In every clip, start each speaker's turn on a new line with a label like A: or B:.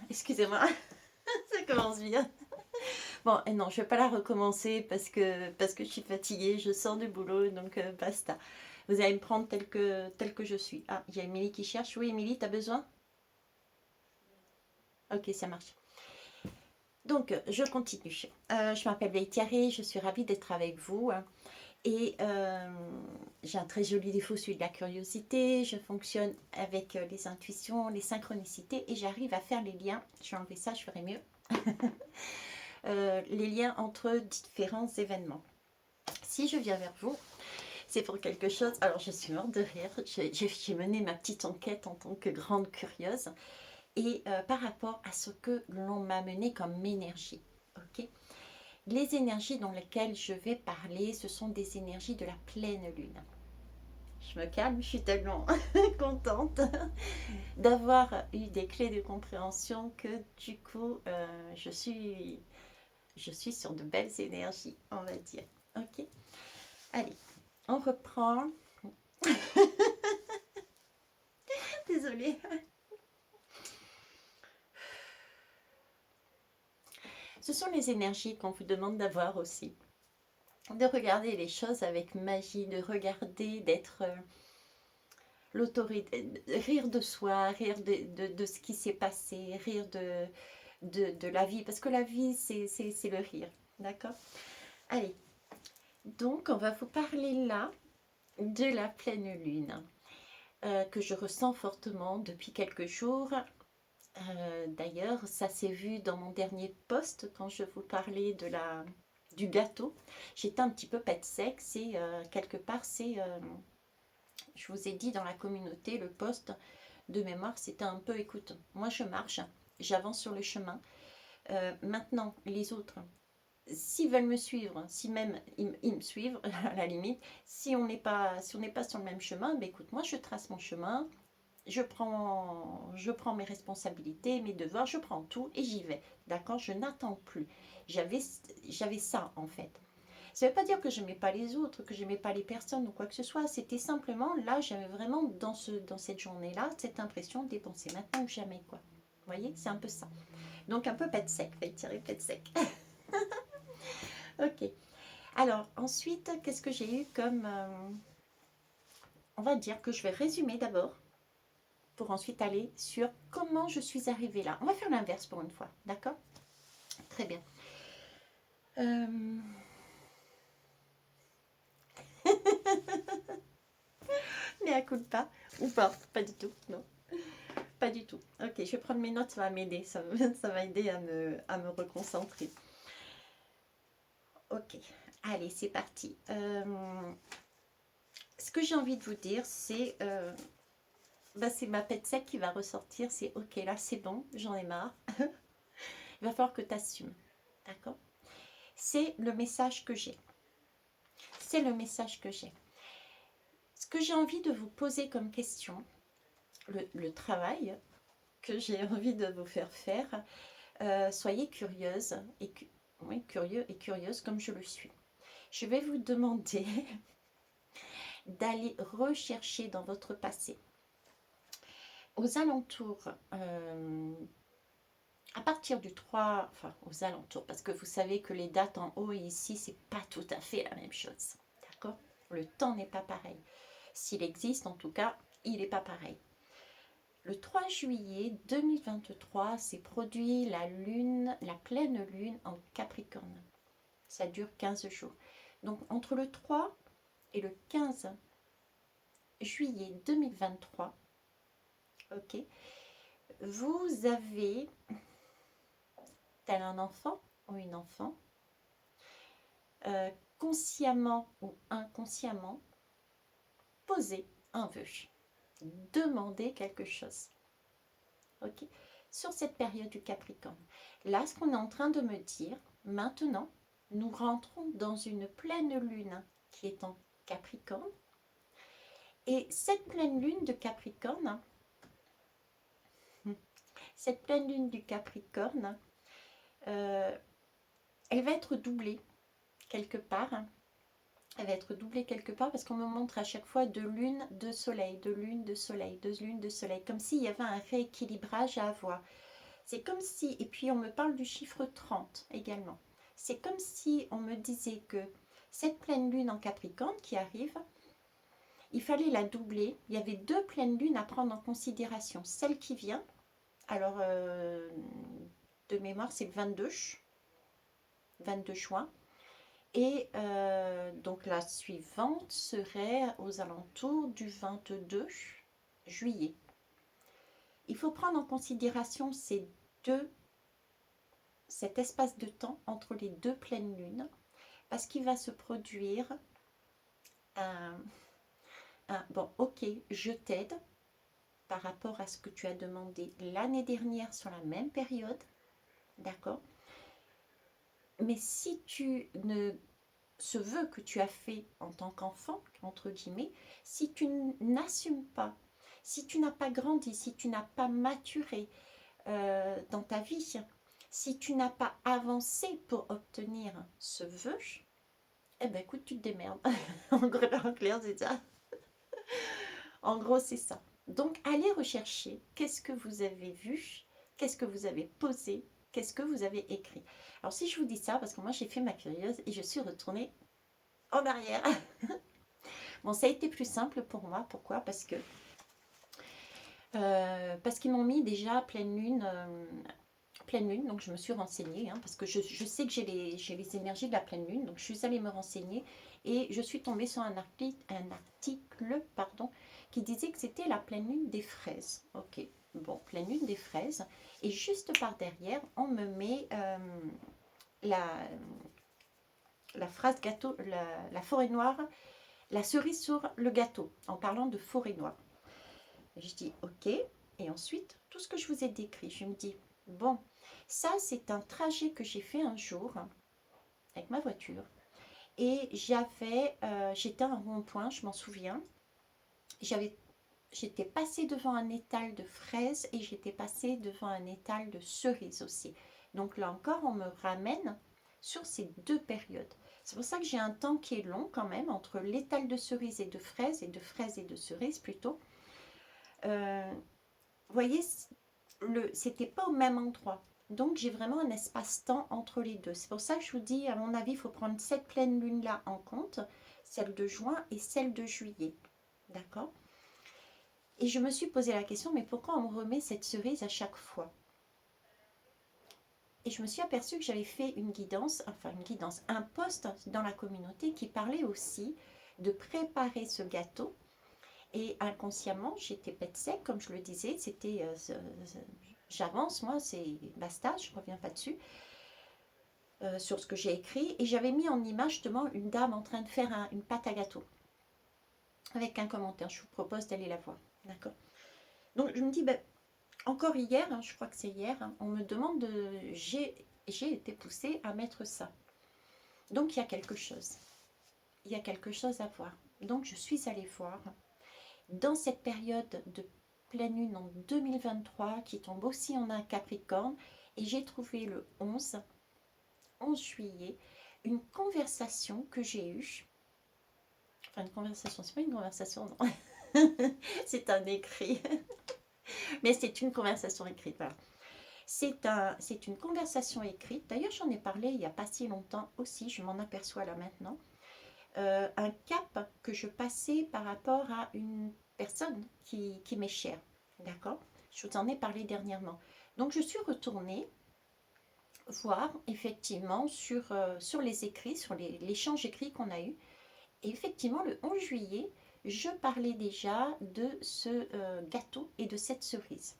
A: Excusez-moi, ça commence bien. Bon, et non, je vais pas la recommencer parce que je suis fatiguée, je sors du boulot, donc basta. Vous allez me prendre tel que je suis. Ah, il y a Émilie qui cherche. Oui, Émilie, t'as besoin? Ok, ça marche. Donc, je continue. Je m'appelle Leïtiari, je suis ravie d'être avec vous. Et j'ai un très joli défaut, celui de la curiosité. Je fonctionne avec les intuitions, les synchronicités et j'arrive à faire les liens. Je vais enlever ça, je ferai mieux. Les liens entre différents événements. Si je viens vers vous, c'est pour quelque chose. Alors, je suis morte de rire. J'ai mené ma petite enquête en tant que grande curieuse et par rapport à ce que l'on m'a mené comme énergie. Ok. Les énergies dans lesquelles je vais parler, ce sont des énergies de la pleine lune. Je me calme, je suis tellement contente d'avoir eu des clés de compréhension que du coup, je suis sur de belles énergies, on va dire. Ok. Allez, on reprend. Désolée. Ce sont les énergies qu'on vous demande d'avoir aussi. De regarder les choses avec magie, de regarder, d'être l'autorité, rire de soi, rire de ce qui s'est passé, rire de la vie, parce que la vie, c'est le rire. D'accord. Allez, donc on va vous parler là de la pleine lune que je ressens fortement depuis quelques jours. D'ailleurs, ça s'est vu dans mon dernier post quand je vous parlais du gâteau. J'étais un petit peu pète sec. C'est quelque part, je vous ai dit dans la communauté, le post de mémoire, c'était un peu, écoute, moi je marche, j'avance sur le chemin. Maintenant, les autres, s'ils veulent me suivre, si même ils me suivent, à la limite, si on n'est pas sur le même chemin, ben écoute, moi je trace mon chemin, je prends mes responsabilités, mes devoirs, je prends tout et j'y vais. D'accord. Je n'attends plus. J'avais ça en fait. Ça ne veut pas dire que je n'aimais pas les autres, que je n'aimais pas les personnes ou quoi que ce soit. C'était simplement, là, j'avais vraiment dans cette journée-là, cette impression de dépenser maintenant ou jamais, quoi. Vous voyez, c'est un peu ça. Donc un peu pet sec, fait tirer pet sec. Ok. Alors ensuite, qu'est-ce que j'ai eu comme... on va dire que je vais résumer d'abord pour ensuite aller sur comment je suis arrivée là. On va faire l'inverse pour une fois, d'accord? Très bien. Mais à coup de pas, ou pas du tout, non, pas du tout. Ok, je vais prendre mes notes, ça va m'aider, ça va aider à me reconcentrer. Ok, allez, c'est parti. Ce que j'ai envie de vous dire, c'est ma pète sec qui va ressortir, c'est ok, là c'est bon, j'en ai marre. Il va falloir que tu assumes, d'accord? C'est le message que j'ai. C'est le message que j'ai. Ce que j'ai envie de vous poser comme question, le travail que j'ai envie de vous faire, soyez curieuse et oui, curieux et curieuse comme je le suis. Je vais vous demander d'aller rechercher dans votre passé, aux alentours, à partir du 3, enfin aux alentours, parce que vous savez que les dates en haut et ici, c'est pas tout à fait la même chose. D'accord. Le temps n'est pas pareil. S'il existe, en tout cas, il n'est pas pareil. Le 3 juillet 2023 s'est produit la pleine lune en Capricorne. Ça dure 15 jours. Donc entre le 3 et le 15 juillet 2023, ok, vous avez, tel un enfant ou une enfant, consciemment ou inconsciemment, posé un vœu, demander quelque chose, ok, sur cette période du Capricorne. Là, ce qu'on est en train de me dire, maintenant, nous rentrons dans une pleine lune qui est en Capricorne. Et cette pleine lune de Capricorne, cette pleine lune du Capricorne, elle va être doublée quelque part. Elle va être doublée quelque part parce qu'on me montre à chaque fois de lune, de soleil, de lune, de soleil, de lune, de soleil, comme s'il y avait un rééquilibrage à avoir. C'est comme si, et puis on me parle du chiffre 30 également. C'est comme si on me disait que cette pleine lune en Capricorne qui arrive, il fallait la doubler. Il y avait 2 pleines lunes à prendre en considération. Celle qui vient, alors de mémoire c'est le 22 juin. Et donc la suivante serait aux alentours du 22 juillet. Il faut prendre en considération cet espace de temps entre les 2 pleines lunes, parce qu'il va se produire bon, ok, je t'aide par rapport à ce que tu as demandé l'année dernière sur la même période, d'accord? Mais si ce vœu que tu as fait en tant qu'enfant, entre guillemets, si tu n'assumes pas, si tu n'as pas grandi, si tu n'as pas maturé dans ta vie, si tu n'as pas avancé pour obtenir ce vœu, eh ben écoute, tu te démerdes. En clair, c'est ça. En gros, c'est ça. Donc, allez rechercher qu'est-ce que vous avez vu, qu'est-ce que vous avez posé, qu'est-ce que vous avez écrit. Alors, si je vous dis ça, parce que moi, j'ai fait ma curieuse et je suis retournée en arrière. Bon, ça a été plus simple pour moi. Pourquoi? Parce qu'ils m'ont mis déjà pleine lune, donc je me suis renseignée, hein, parce que je sais que j'ai les énergies de la pleine lune, donc je suis allée me renseigner et je suis tombée sur un article pardon, qui disait que c'était la pleine lune des fraises. Ok, bon, pleine lune des fraises, et juste par derrière, on me met la phrase gâteau, la forêt noire, la cerise sur le gâteau, en parlant de forêt noire. Je dis ok, et ensuite, tout ce que je vous ai décrit, je me dis, bon, ça c'est un trajet que j'ai fait un jour avec ma voiture, et j'étais à un rond-point, je m'en souviens, j'étais passée devant un étal de fraises et j'étais passée devant un étal de cerises aussi. Donc là encore, on me ramène sur ces 2 périodes. C'est pour ça que j'ai un temps qui est long quand même entre l'étal de cerises et de fraises et de cerises plutôt. Vous voyez, c'était pas au même endroit. Donc j'ai vraiment un espace-temps entre les deux. C'est pour ça que je vous dis, à mon avis, il faut prendre cette pleine lune-là en compte, celle de juin et celle de juillet. D'accord? Et je me suis posé la question, mais pourquoi on me remet cette cerise à chaque fois? Et je me suis aperçue que j'avais fait un post dans la communauté qui parlait aussi de préparer ce gâteau. Et inconsciemment, j'étais bête sec, comme je le disais, c'était j'avance, moi, c'est basta, je ne reviens pas dessus, sur ce que j'ai écrit. Et j'avais mis en image justement une dame en train de faire une pâte à gâteau, avec un commentaire. Je vous propose d'aller la voir, d'accord? Donc je me dis, ben, encore hier, hein, je crois que c'est hier, hein, on me demande j'ai été poussée à mettre ça. Donc il y a quelque chose. Il y a quelque chose à voir. Donc je suis allée voir. Dans cette période de pleine lune en 2023, qui tombe aussi en un Capricorne, et j'ai trouvé le 11 juillet, une conversation que j'ai eue. Enfin, une conversation, c'est pas une conversation, non. C'est un écrit. Mais c'est une conversation écrite, voilà. C'est une conversation écrite. D'ailleurs, j'en ai parlé il n'y a pas si longtemps aussi, je m'en aperçois là maintenant. Un cap que je passais par rapport à une personne qui m'est chère. D'accord? Je vous en ai parlé dernièrement. Donc, je suis retournée voir effectivement sur les écrits, sur l'échange écrit qu'on a eu. Et effectivement, le 11 juillet, je parlais déjà de ce gâteau et de cette cerise.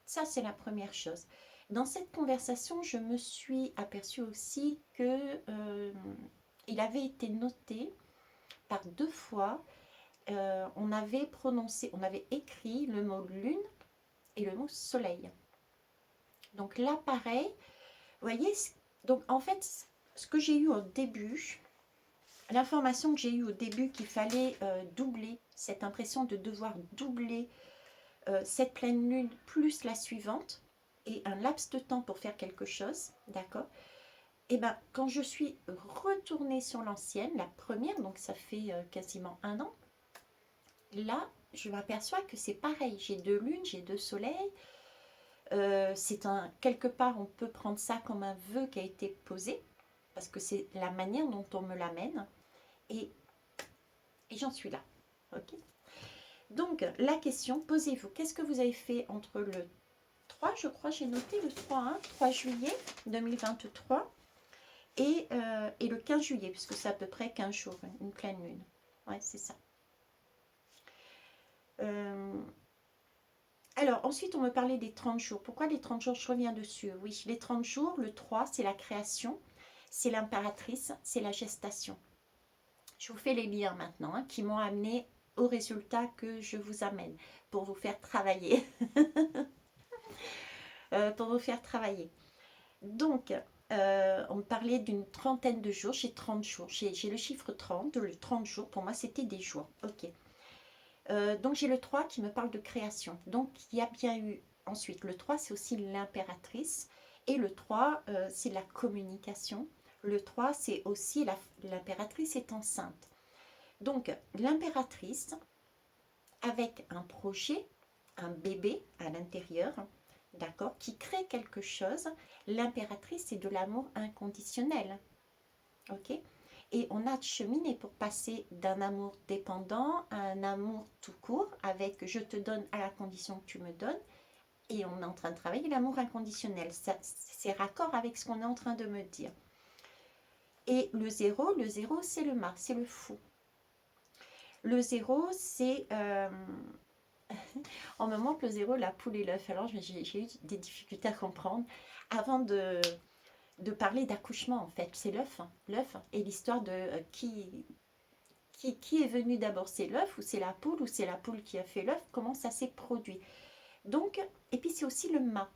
A: Ça, c'est la première chose. Dans cette conversation, je me suis aperçue aussi que il avait été noté par 2 fois, on avait écrit le mot lune et le mot soleil. Donc là, pareil, vous voyez, donc en fait, ce que j'ai eu au début, l'information que j'ai eue au début qu'il fallait doubler, cette impression de devoir doubler cette pleine lune plus la suivante, et un laps de temps pour faire quelque chose, d'accord? Et bien, quand je suis retournée sur l'ancienne, la première, donc ça fait quasiment 1 an, là, je m'aperçois que c'est pareil. J'ai 2 lunes, j'ai 2 soleils. quelque part, on peut prendre ça comme un vœu qui a été posé, parce que c'est la manière dont on me l'amène, et, et j'en suis là. Ok. Donc, la question, posez-vous, qu'est-ce que vous avez fait entre le 3, je crois, j'ai noté le 3, hein, 3 juillet 2023 et le 15 juillet, puisque c'est à peu près 15 jours, une pleine lune. Ouais, c'est ça. Alors, ensuite, on me parlait des 30 jours. Pourquoi les 30 jours? Je reviens dessus. Oui, les 30 jours, le 3, c'est la création, c'est l'impératrice, c'est la gestation. Je vous fais les liens maintenant, hein, qui m'ont amené au résultat que je vous amène, pour vous faire travailler. Pour vous faire travailler. Donc, on me parlait d'une trentaine de jours. J'ai 30 jours. J'ai le chiffre 30. Le 30 jours, pour moi, c'était des jours. Ok. Donc, j'ai le 3 qui me parle de création. Donc, il y a bien eu... Ensuite, le 3, c'est aussi l'impératrice. Et le 3, c'est la communication. Le 3, c'est aussi l'impératrice est enceinte. Donc, l'impératrice, avec un projet, un bébé à l'intérieur, d'accord, qui crée quelque chose. L'impératrice, c'est de l'amour inconditionnel, ok. Et on a cheminé pour passer d'un amour dépendant à un amour tout court, avec je te donne à la condition que tu me donnes, et on est en train de travailler l'amour inconditionnel. C'est raccord avec ce qu'on est en train de me dire. Et le zéro, c'est le mât, c'est le fou. Le zéro, c'est... on me montre le zéro, la poule et l'œuf. Alors j'ai eu des difficultés à comprendre. Avant de parler d'accouchement, en fait, c'est l'œuf. L'œuf et l'histoire de qui est venu d'abord, c'est l'œuf ou c'est la poule qui a fait l'œuf, comment ça s'est produit. Donc, et puis c'est aussi le mât.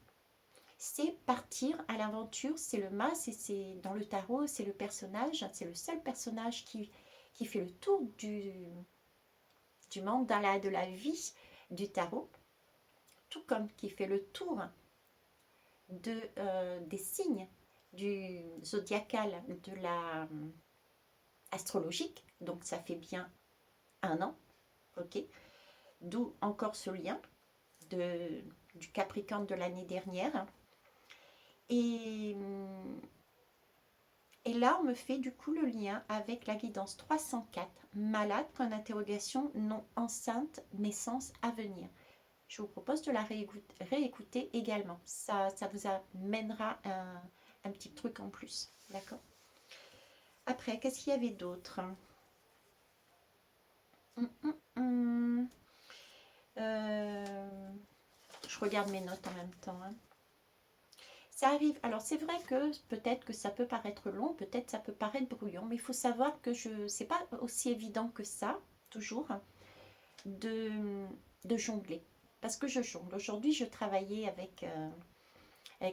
A: C'est partir à l'aventure, c'est le mât, c'est dans le tarot, c'est le personnage, c'est le seul personnage qui fait le tour du mandala de la vie du tarot, tout comme qui fait le tour des signes du zodiacal, de la astrologique, donc ça fait bien un an, ok, d'où encore ce lien du Capricorne de l'année dernière. Et, et là, on me fait du coup le lien avec la guidance 304, malade, point d'interrogation, non enceinte, naissance à venir. Je vous propose de la réécouter également. Ça vous amènera un petit truc en plus. D'accord? Après, qu'est-ce qu'il y avait d'autre? Je regarde mes notes en même temps. Hein. Ça arrive. Alors, c'est vrai que peut-être que ça peut paraître long, peut-être ça peut paraître brouillon, mais il faut savoir que c'est pas aussi évident que ça, toujours, de jongler. Parce que je jongle. Aujourd'hui, je travaillais avec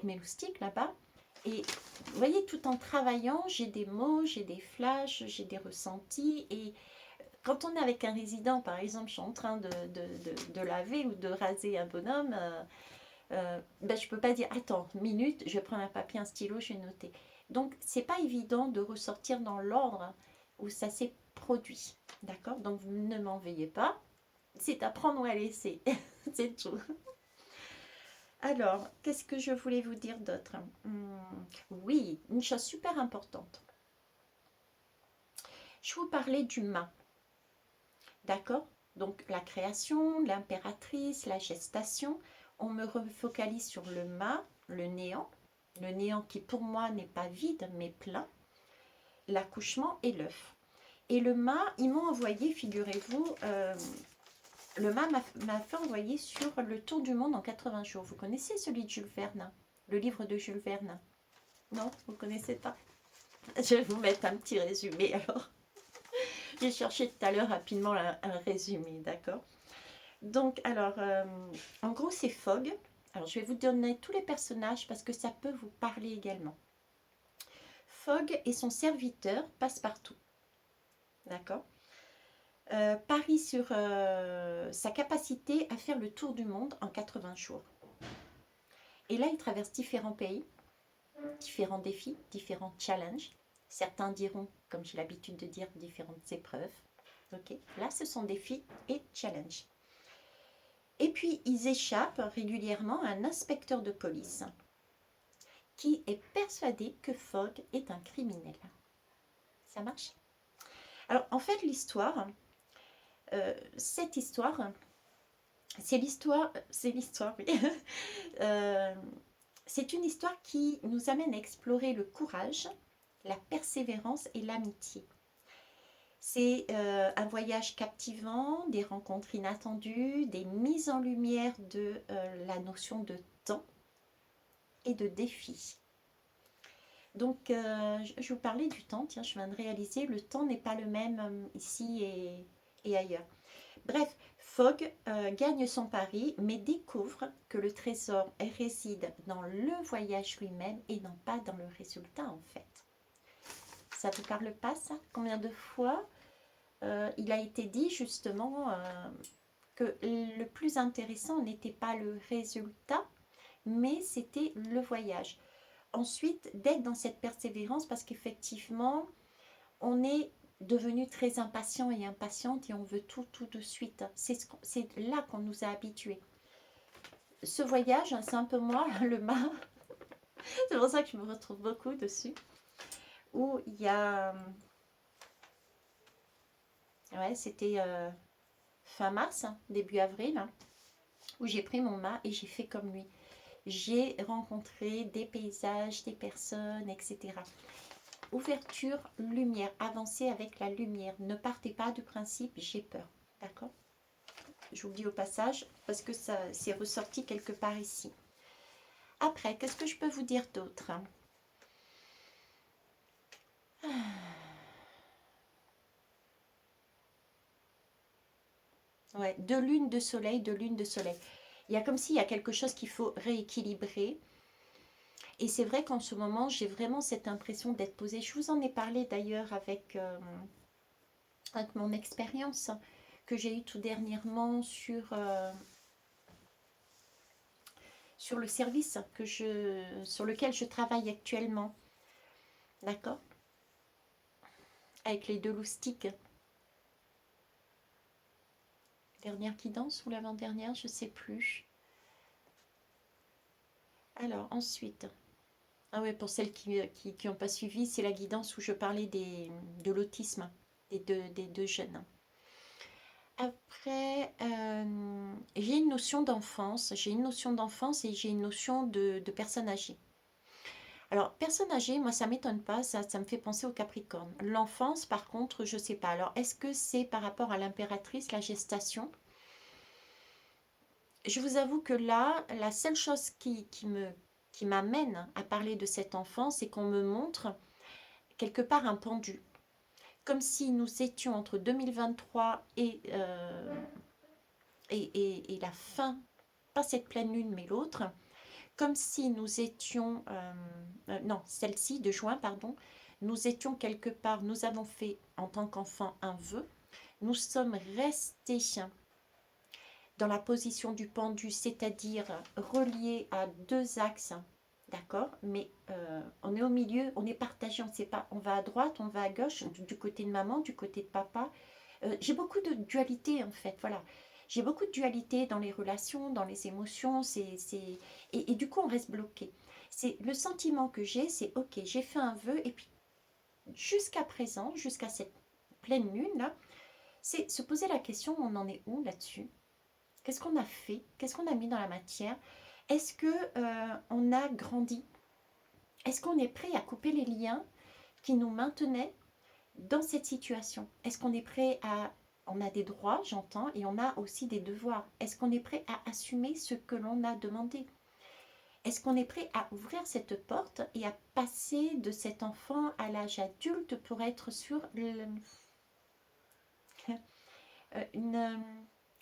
A: mes loustiques là-bas. Et vous voyez, tout en travaillant, j'ai des mots, j'ai des flashs, j'ai des ressentis. Et quand on est avec un résident, par exemple, je suis en train de laver ou de raser un bonhomme, ben, je ne peux pas dire, attends, minute, je prends un papier, un stylo, je vais noter. Donc, c'est pas évident de ressortir dans l'ordre où ça s'est produit. D'accord? Donc, vous ne m'en veuillez pas. C'est à prendre ou à laisser. C'est tout. Alors, qu'est-ce que je voulais vous dire d'autre? Oui, une chose super importante. Je vous parlais du mât. D'accord? Donc, la création, l'impératrice, la gestation. On me refocalise sur le mât, le néant. Le néant qui, pour moi, n'est pas vide, mais plein. L'accouchement et l'œuf. Et le mât, ils m'ont envoyé, figurez-vous... le mât m'a fait envoyer sur le tour du monde en 80 jours. Vous connaissez celui de Jules Verne? Le livre de Jules Verne? Non, vous ne connaissez pas? Je vais vous mettre un petit résumé alors. J'ai cherché tout à l'heure rapidement un résumé, d'accord? Donc, alors, en gros, c'est Fogg. Alors, je vais vous donner tous les personnages parce que ça peut vous parler également. Fogg et son serviteur Passepartout. D'accord? Parie sur sa capacité à faire le tour du monde en 80 jours. Et là, il traverse différents pays, différents défis, différents challenges. Certains diront, comme j'ai l'habitude de dire, différentes épreuves. Ok, là, ce sont défis et challenges. Et puis, ils échappent régulièrement à un inspecteur de police qui est persuadé que Fogg est un criminel. Ça marche? Alors, en fait, cette histoire, c'est l'histoire, oui. Euh, c'est une histoire qui nous amène à explorer le courage, la persévérance et l'amitié. C'est un voyage captivant, des rencontres inattendues, des mises en lumière de la notion de temps et de défi. Donc, je vous parlais du temps, tiens, je viens de réaliser, le temps n'est pas le même ici et ailleurs. Bref, Fogg gagne son pari, mais découvre que le trésor réside dans le voyage lui-même et non pas dans le résultat, en fait. Ça ne vous parle pas, ça? Combien de fois il a été dit, justement, que le plus intéressant n'était pas le résultat, mais c'était le voyage. Ensuite, d'être dans cette persévérance, parce qu'effectivement, on est devenu très impatient et impatiente et on veut tout de suite. C'est là qu'on nous a habitués. Ce voyage, c'est un peu moi, le mât. C'est pour ça que je me retrouve beaucoup dessus. Où il y a... Ouais, c'était fin mars, début avril, où j'ai pris mon mât et j'ai fait comme lui. J'ai rencontré des paysages, des personnes, etc. Ouverture, lumière, avancez avec la lumière. Ne partez pas du principe j'ai peur. D'accord? Je vous le dis au passage parce que ça s'est ressorti quelque part ici. Après, qu'est-ce que je peux vous dire d'autre? Ouais, deux lunes de soleil, deux lunes de soleil. Il y a comme s'il y a quelque chose qu'il faut rééquilibrer. Et c'est vrai qu'en ce moment, j'ai vraiment cette impression d'être posée. Je vous en ai parlé d'ailleurs avec mon expérience que j'ai eue tout dernièrement sur le service sur lequel je travaille actuellement. D'accord? Avec les deux loustiques. Dernière qui danse ou l'avant-dernière, je ne sais plus. Alors, ensuite... Ah ouais, pour celles qui n'ont pas suivi, c'est la guidance où je parlais de l'autisme des deux jeunes. Après, j'ai une notion d'enfance. J'ai une notion d'enfance et j'ai une notion de personne âgée. Alors, personne âgée, moi, ça ne m'étonne pas. Ça me fait penser au Capricorne. L'enfance, par contre, je ne sais pas. Alors, est-ce que c'est par rapport à l'impératrice, la gestation? Je vous avoue que là, la seule chose qui m'amène à parler de cette enfance, c'est qu'on me montre quelque part un pendu. Comme si nous étions entre 2023 et la fin, pas cette pleine lune, mais l'autre, comme si nous étions, non, celle-ci de juin, pardon, nous étions quelque part, nous avons fait en tant qu'enfant un vœu, nous sommes restés dans la position du pendu, c'est-à-dire reliés à deux axes, d'accord, mais on est au milieu, on est partagé, on ne sait pas, on va à droite, on va à gauche, du côté de maman, du côté de papa. J'ai beaucoup de dualité en fait, voilà. J'ai beaucoup de dualité dans les relations, dans les émotions, et du coup on reste bloqué. C'est le sentiment que j'ai, c'est ok, j'ai fait un vœu, et puis jusqu'à présent, jusqu'à cette pleine lune là, c'est se poser la question, on en est où là-dessus? Qu'est-ce qu'on a fait? Qu'est-ce qu'on a mis dans la matière? Est-ce que on a grandi? Est-ce qu'on est prêt à couper les liens qui nous maintenaient dans cette situation? Est-ce qu'on est prêt à... On a des droits, j'entends, et on a aussi des devoirs. Est-ce qu'on est prêt à assumer ce que l'on a demandé? Est-ce qu'on est prêt à ouvrir cette porte et à passer de cet enfant à l'âge adulte pour être sur une...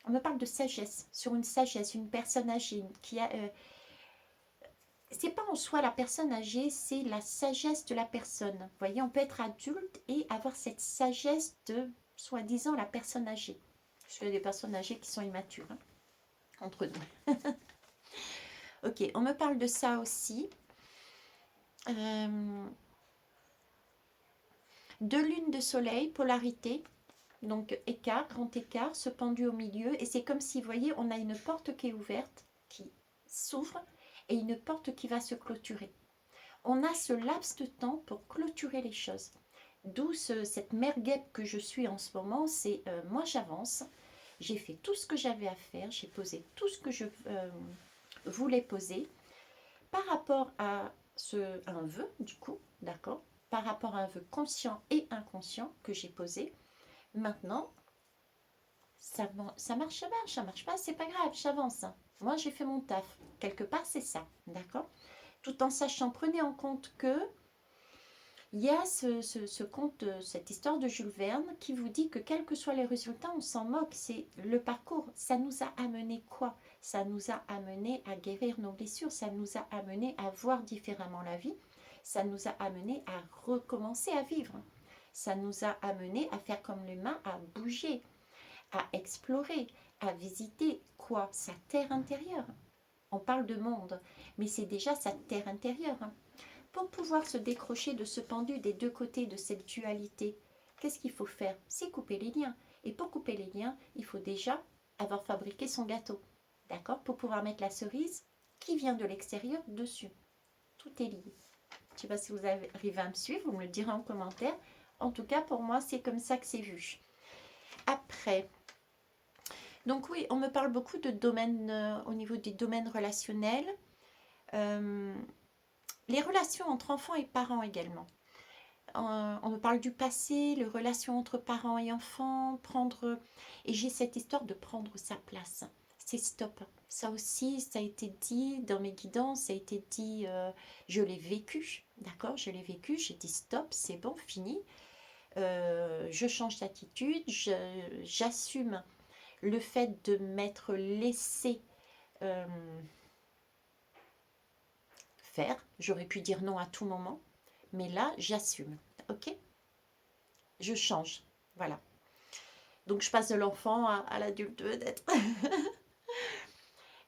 A: On me parle de sagesse, sur une sagesse, une personne âgée qui a... c'est pas en soi la personne âgée, c'est la sagesse de la personne. Vous voyez, on peut être adulte et avoir cette sagesse de, soi-disant, la personne âgée. Parce qu'il y a des personnes âgées qui sont immatures, hein, entre nous. Ok, on me parle de ça aussi. Deux lunes de soleil, polarité. Donc écart, grand écart, ce pendu au milieu. Et c'est comme si, vous voyez, on a une porte qui est ouverte, qui s'ouvre, et une porte qui va se clôturer. On a ce laps de temps pour clôturer les choses. D'où cette merguez que je suis en ce moment, c'est moi j'avance, j'ai fait tout ce que j'avais à faire, j'ai posé tout ce que je voulais poser par rapport à un vœu du coup, d'accord, par rapport à un vœu conscient et inconscient que j'ai posé. Maintenant, ça marche bien, ça marche pas, c'est pas grave, j'avance. Moi j'ai fait mon taf, quelque part c'est ça, d'accord, tout en sachant, prenez en compte que il y a ce conte, cette histoire de Jules Verne qui vous dit que quels que soient les résultats, on s'en moque. C'est le parcours. Ça nous a amené quoi? Ça nous a amené à guérir nos blessures. Ça nous a amené à voir différemment la vie. Ça nous a amené à recommencer à vivre. Ça nous a amené à faire comme l'humain, à bouger, à explorer, à visiter quoi? Sa terre intérieure. On parle de monde, mais c'est déjà sa terre intérieure. Pour pouvoir se décrocher de ce pendu des deux côtés de cette dualité, qu'est-ce qu'il faut faire? C'est couper les liens. Et pour couper les liens, il faut déjà avoir fabriqué son gâteau. D'accord? Pour pouvoir mettre la cerise qui vient de l'extérieur dessus. Tout est lié. Je ne sais pas si vous arrivez à me suivre, vous me le direz en commentaire. En tout cas, pour moi, c'est comme ça que c'est vu. Après, donc oui, on me parle beaucoup de domaines, au niveau des domaines relationnels. Les relations entre enfants et parents également. On me parle du passé, les relations entre parents et enfants, et j'ai cette histoire de prendre sa place. C'est stop. Ça aussi, ça a été dit dans mes guidances, ça a été dit, je l'ai vécu, d'accord, je l'ai vécu, j'ai dit stop, c'est bon, fini. Je change d'attitude, j'assume le fait de m'être laissé faire. J'aurais pu dire non à tout moment, mais là, j'assume. Ok? Je change. Voilà. Donc, je passe de l'enfant à l'adulte d'être.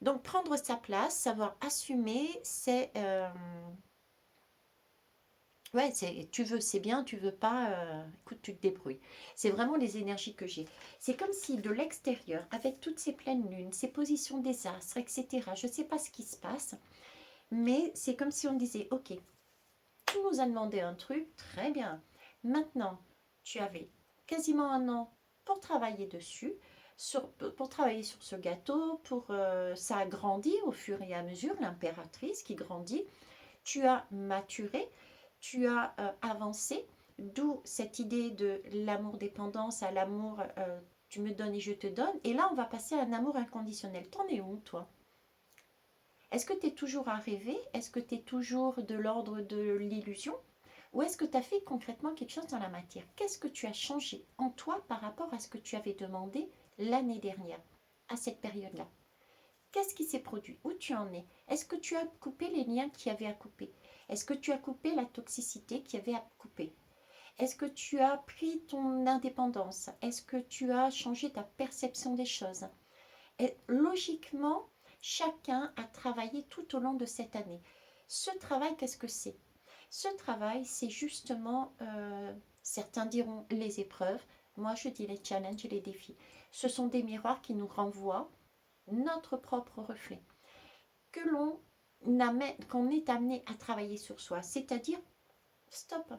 A: Donc, prendre sa place, savoir assumer, c'est... ouais, tu veux, c'est bien, tu veux pas, écoute, tu te débrouilles. C'est vraiment les énergies que j'ai. C'est comme si de l'extérieur, avec toutes ces pleines lunes, ces positions des astres, etc., je ne sais pas ce qui se passe, mais c'est comme si on disait, ok, tu nous as demandé un truc, très bien. Maintenant, tu avais quasiment un an pour travailler dessus, pour travailler sur ce gâteau, ça a grandi au fur et à mesure, l'impératrice qui grandit. Tu as maturé, tu as avancé, d'où cette idée de l'amour-dépendance à l'amour, tu me donnes et je te donne. Et là, on va passer à un amour inconditionnel. T'en es où, toi? Est-ce que tu es toujours à rêver? Est-ce que tu es toujours de l'ordre de l'illusion? Ou est-ce que tu as fait concrètement quelque chose dans la matière? Qu'est-ce que tu as changé en toi par rapport à ce que tu avais demandé l'année dernière, à cette période-là? Qu'est-ce qui s'est produit? Où tu en es? Est-ce que tu as coupé les liens qu'il y avait à couper? Est-ce que tu as coupé la toxicité qu'il y avait à couper? Est-ce que tu as pris ton indépendance? Est-ce que tu as changé ta perception des choses? Et logiquement, chacun a travaillé tout au long de cette année. Ce travail, qu'est-ce que c'est? Ce travail, c'est justement, certains diront les épreuves, moi je dis les challenges et les défis. Ce sont des miroirs qui nous renvoient notre propre reflet, qu'on est amené à travailler sur soi, c'est-à-dire, stop.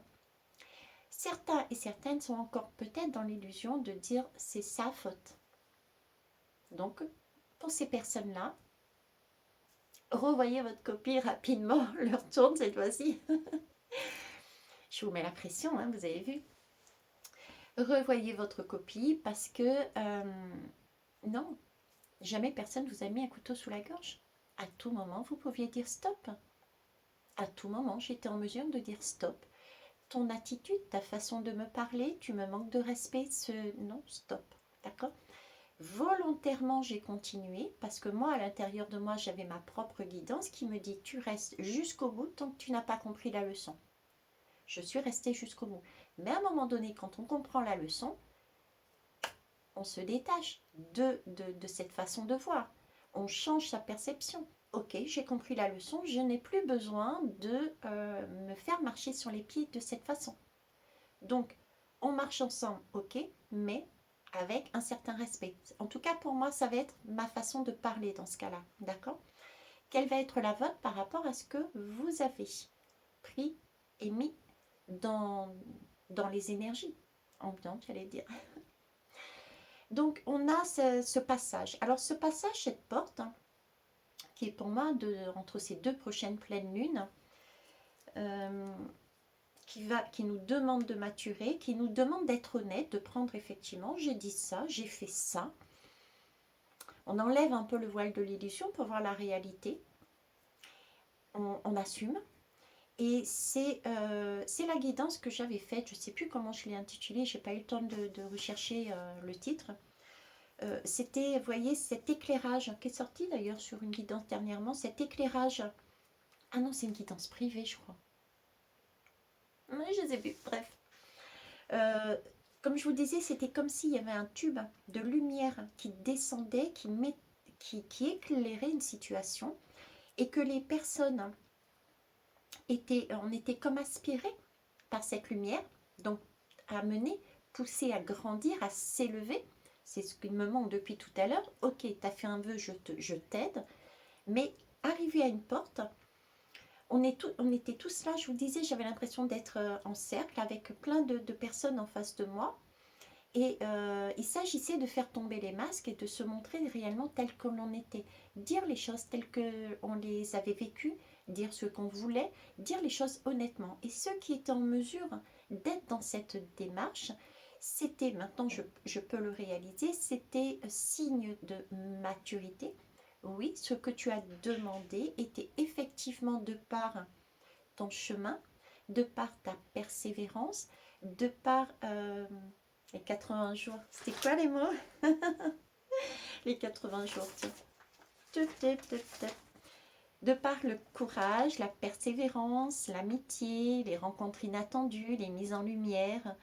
A: Certains et certaines sont encore peut-être dans l'illusion de dire c'est sa faute. Donc, pour ces personnes-là, revoyez votre copie rapidement, leur tourne cette fois-ci. Je vous mets la pression, hein, vous avez vu. Revoyez votre copie parce que, non, jamais personne vous a mis un couteau sous la gorge. À tout moment, vous pouviez dire stop. À tout moment, j'étais en mesure de dire stop. Ton attitude, ta façon de me parler, tu me manques de respect, non, stop. D'accord? Volontairement, j'ai continué parce que moi, à l'intérieur de moi, j'avais ma propre guidance qui me dit tu restes jusqu'au bout tant que tu n'as pas compris la leçon. Je suis restée jusqu'au bout. Mais à un moment donné, quand on comprend la leçon, on se détache de cette façon de voir. On change sa perception. Ok, j'ai compris la leçon, je n'ai plus besoin de me faire marcher sur les pieds de cette façon. Donc, on marche ensemble, ok, mais avec un certain respect. En tout cas, pour moi, ça va être ma façon de parler dans ce cas-là, d'accord? Quelle va être la vôtre par rapport à ce que vous avez pris et mis dans les énergies ambiantes, j'allais dire. Donc, on a ce passage. Alors, ce passage, cette porte, hein, qui est pour moi entre ces deux prochaines pleines lunes, qui nous demande de maturer, qui nous demande d'être honnête, de prendre effectivement, j'ai dit ça, j'ai fait ça. On enlève un peu le voile de l'illusion pour voir la réalité. On assume. Et c'est la guidance que j'avais faite. Je ne sais plus comment je l'ai intitulée. Je n'ai pas eu le temps de rechercher le titre. C'était, vous voyez, cet éclairage qui est sorti d'ailleurs sur une guidance dernièrement. Cet éclairage. Ah non, c'est une guidance privée, je crois. Oui, je ne sais plus. Bref. Comme je vous disais, c'était comme s'il y avait un tube de lumière qui descendait, qui éclairait une situation et que les personnes on était comme aspirés par cette lumière, donc amenés, poussés à grandir, à s'élever. C'est ce qui me manque depuis tout à l'heure. Ok, tu as fait un vœu, je t'aide, mais arrivé à une porte, on était tous là, je vous disais, j'avais l'impression d'être en cercle avec plein de personnes en face de moi. Et il s'agissait de faire tomber les masques et de se montrer réellement tel que l'on était. Dire les choses telles qu'on les avait vécues, dire ce qu'on voulait, dire les choses honnêtement. Et ceux qui étaient en mesure d'être dans cette démarche, c'était, maintenant je peux le réaliser, c'était signe de maturité. Oui, ce que tu as demandé était effectivement de par ton chemin, de par ta persévérance, de par les 80 jours. C'était quoi les mots? Les 80 jours, tiens. De par le courage, la persévérance, l'amitié, les rencontres inattendues, les mises en lumière,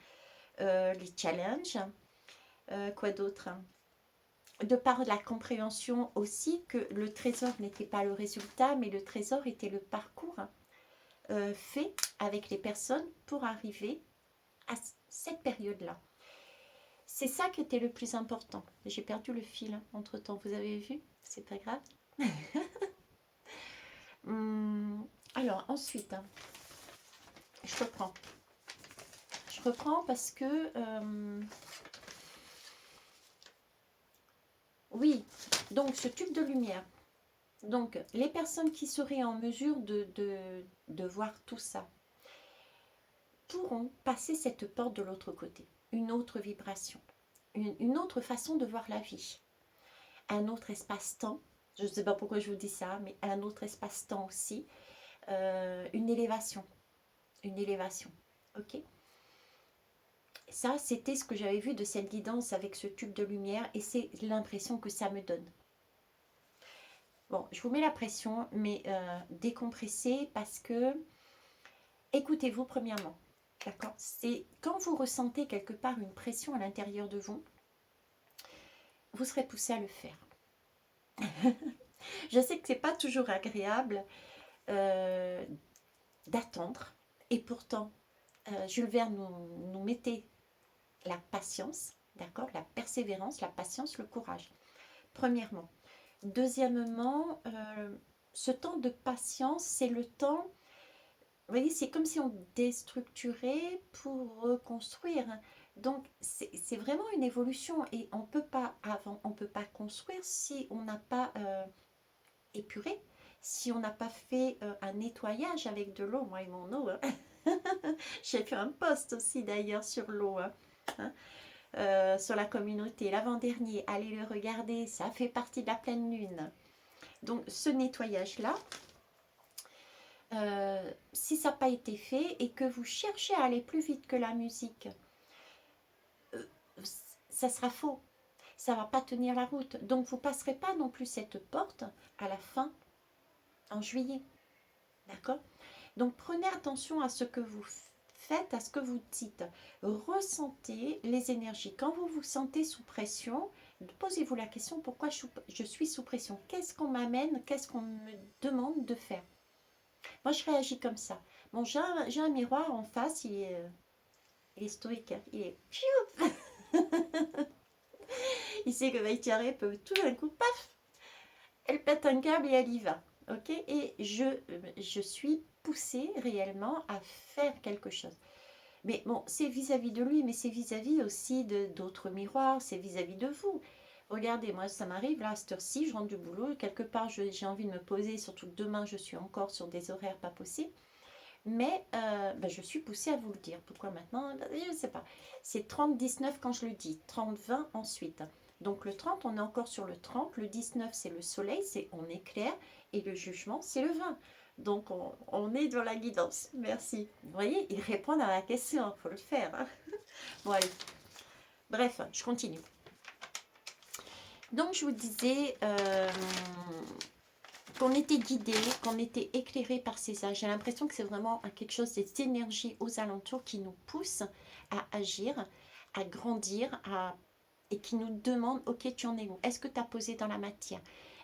A: les challenges, quoi d'autre? De par la compréhension aussi que le trésor n'était pas le résultat, mais le trésor était le parcours fait avec les personnes pour arriver à cette période-là. C'est ça qui était le plus important. J'ai perdu le fil entre temps, vous avez vu? C'est pas grave. Alors ensuite, je reprends. Je reprends parce que oui, donc ce tube de lumière. Donc les personnes qui seraient en mesure de voir tout ça pourront passer cette porte de l'autre côté. Une autre vibration, une autre façon de voir la vie, un autre espace-temps. Je ne sais pas pourquoi je vous dis ça, mais un autre espace-temps aussi. Une élévation. Une élévation. Ok. Ça, c'était ce que j'avais vu de cette guidance avec ce tube de lumière et c'est l'impression que ça me donne. Bon, je vous mets la pression, mais décompressez parce que écoutez-vous premièrement. D'accord? C'est quand vous ressentez quelque part une pression à l'intérieur de vous, vous serez poussé à le faire. Je sais que ce n'est pas toujours agréable d'attendre. Et pourtant, Jules Verne nous mettait la patience, d'accord, la persévérance, la patience, le courage. Premièrement. Deuxièmement, ce temps de patience, c'est le temps, vous voyez, c'est comme si on déstructurait pour reconstruire. Donc, c'est vraiment une évolution et on peut pas construire si on n'a pas épuré, si on n'a pas fait un nettoyage avec de l'eau. Moi et mon eau, hein. J'ai fait un post aussi d'ailleurs sur l'eau, hein, sur la communauté l'avant-dernier. Allez le regarder, ça fait partie de la pleine lune. Donc ce nettoyage là, si ça n'a pas été fait et que vous cherchez à aller plus vite que la musique, ça sera faux. Ça ne va pas tenir la route. Donc vous ne passerez pas non plus cette porte à la fin, en juillet. D'accord? Donc prenez attention à ce que vous faites, à ce que vous dites. Ressentez les énergies. Quand vous vous sentez sous pression, posez-vous la question, pourquoi je suis sous pression? Qu'est-ce qu'on m'amène? Qu'est-ce qu'on me demande de faire? Moi, je réagis comme ça. Bon, j'ai un miroir en face, il est stoïque. Il est... Il sait que Maïtiaré peut tout d'un coup, paf, elle pète un câble et elle y va. Ok. Et je suis poussée réellement à faire quelque chose. Mais bon, c'est vis-à-vis de lui, mais c'est vis-à-vis aussi d'autres miroirs, c'est vis-à-vis de vous. Regardez, moi, ça m'arrive, là, à cette heure-ci, je rentre du boulot, quelque part, j'ai envie de me poser, surtout que demain, je suis encore sur des horaires pas possibles. Mais ben, je suis poussée à vous le dire. Pourquoi maintenant? Je ne sais pas. C'est 30-19 quand je le dis, 30-20 ensuite. Donc le 30, on est encore sur le 30. Le 19, c'est le soleil, c'est on est clair. Et le jugement, c'est le 20. Donc on est dans la guidance. Merci. Vous voyez, ils répondent à la question, il faut le faire. Hein. Bon, allez. Bref, je continue. Donc je vous disais, qu'on était guidé, qu'on était éclairé par ces âges. J'ai l'impression que c'est vraiment quelque chose, des énergies aux alentours qui nous poussent à agir, à grandir, et qui nous demandent, ok, tu en es où? Est-ce que tu as posé dans la matière?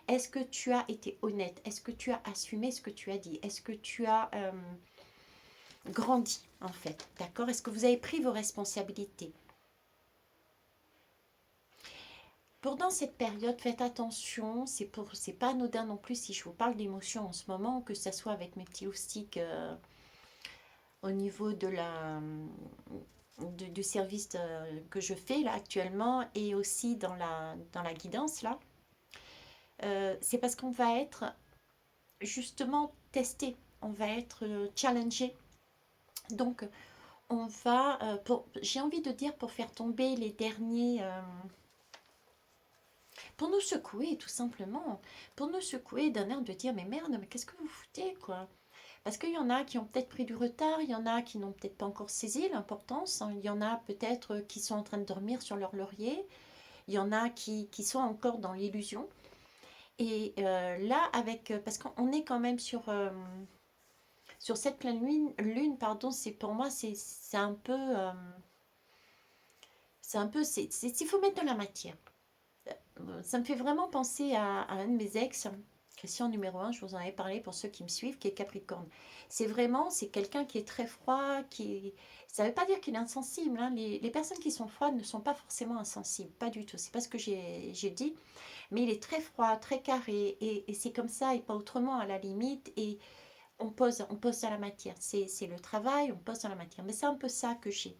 A: Est-ce que tu as été honnête? Est-ce que tu as assumé ce que tu as dit? Est-ce que tu as grandi, en fait? D'accord? Est-ce que vous avez pris vos responsabilités? Pendant cette période, faites attention, c'est pas anodin non plus si je vous parle d'émotions en ce moment, que ce soit avec mes petits loustiques au niveau de du service que je fais là actuellement et aussi dans la guidance là. C'est parce qu'on va être justement testé, on va être challengé. Donc on va, j'ai envie de dire, pour faire tomber les derniers... pour nous secouer, tout simplement. Pour nous secouer d'un air de dire, mais merde, mais qu'est-ce que vous foutez, quoi? Parce qu'il y en a qui ont peut-être pris du retard, il y en a qui n'ont peut-être pas encore saisi l'importance, hein. Il y en a peut-être qui sont en train de dormir sur leur laurier, il y en a qui sont encore dans l'illusion. Et là, parce qu'on est quand même sur cette pleine lune, pardon, c'est pour moi, c'est un peu, il faut mettre de la matière. Ça me fait vraiment penser à un de mes ex, Christian numéro 1, je vous en avais parlé pour ceux qui me suivent, qui est Capricorne. C'est quelqu'un qui est très froid, ça ne veut pas dire qu'il est insensible. Hein. Les personnes qui sont froides ne sont pas forcément insensibles, pas du tout. C'est pas ce que j'ai dit, mais il est très froid, très carré, et c'est comme ça et pas autrement à la limite. Et on pose dans la matière. C'est le travail, on pose dans la matière. Mais c'est un peu ça que j'ai.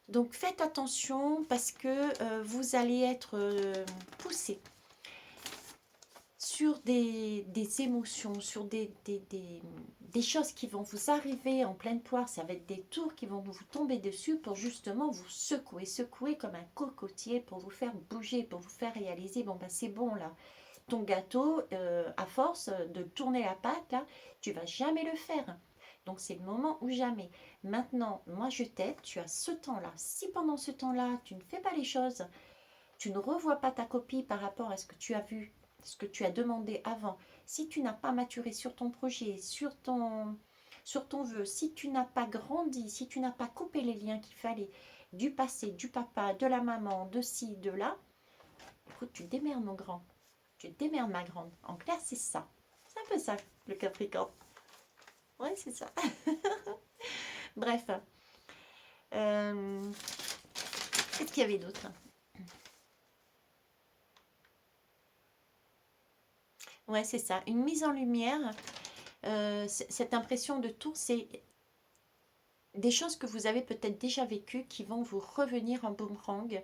A: Donc faites attention parce que vous allez être poussé sur des émotions, sur des choses qui vont vous arriver en pleine poire. Ça va être des tours qui vont vous tomber dessus pour justement vous secouer comme un cocotier, pour vous faire bouger, pour vous faire réaliser, bon ben c'est bon là, ton gâteau, à force de tourner la pâte, là, tu vas jamais le faire. Donc c'est le moment ou jamais. Maintenant, moi je t'aide, tu as ce temps-là. Si pendant ce temps-là, tu ne fais pas les choses, tu ne revois pas ta copie par rapport à ce que tu as vu, ce que tu as demandé avant, si tu n'as pas maturé sur ton projet, sur ton vœu, si tu n'as pas grandi, si tu n'as pas coupé les liens qu'il fallait du passé, du papa, de la maman, de ci, de là, écoute, tu te démerdes mon grand. Tu te démerdes ma grande. En clair, c'est ça. C'est un peu ça, le Capricorne. Ouais, c'est ça. Bref. Qu'est-ce qu'il y avait d'autre? Ouais, c'est ça. Une mise en lumière. Cette impression de tour, c'est des choses que vous avez peut-être déjà vécues qui vont vous revenir en boomerang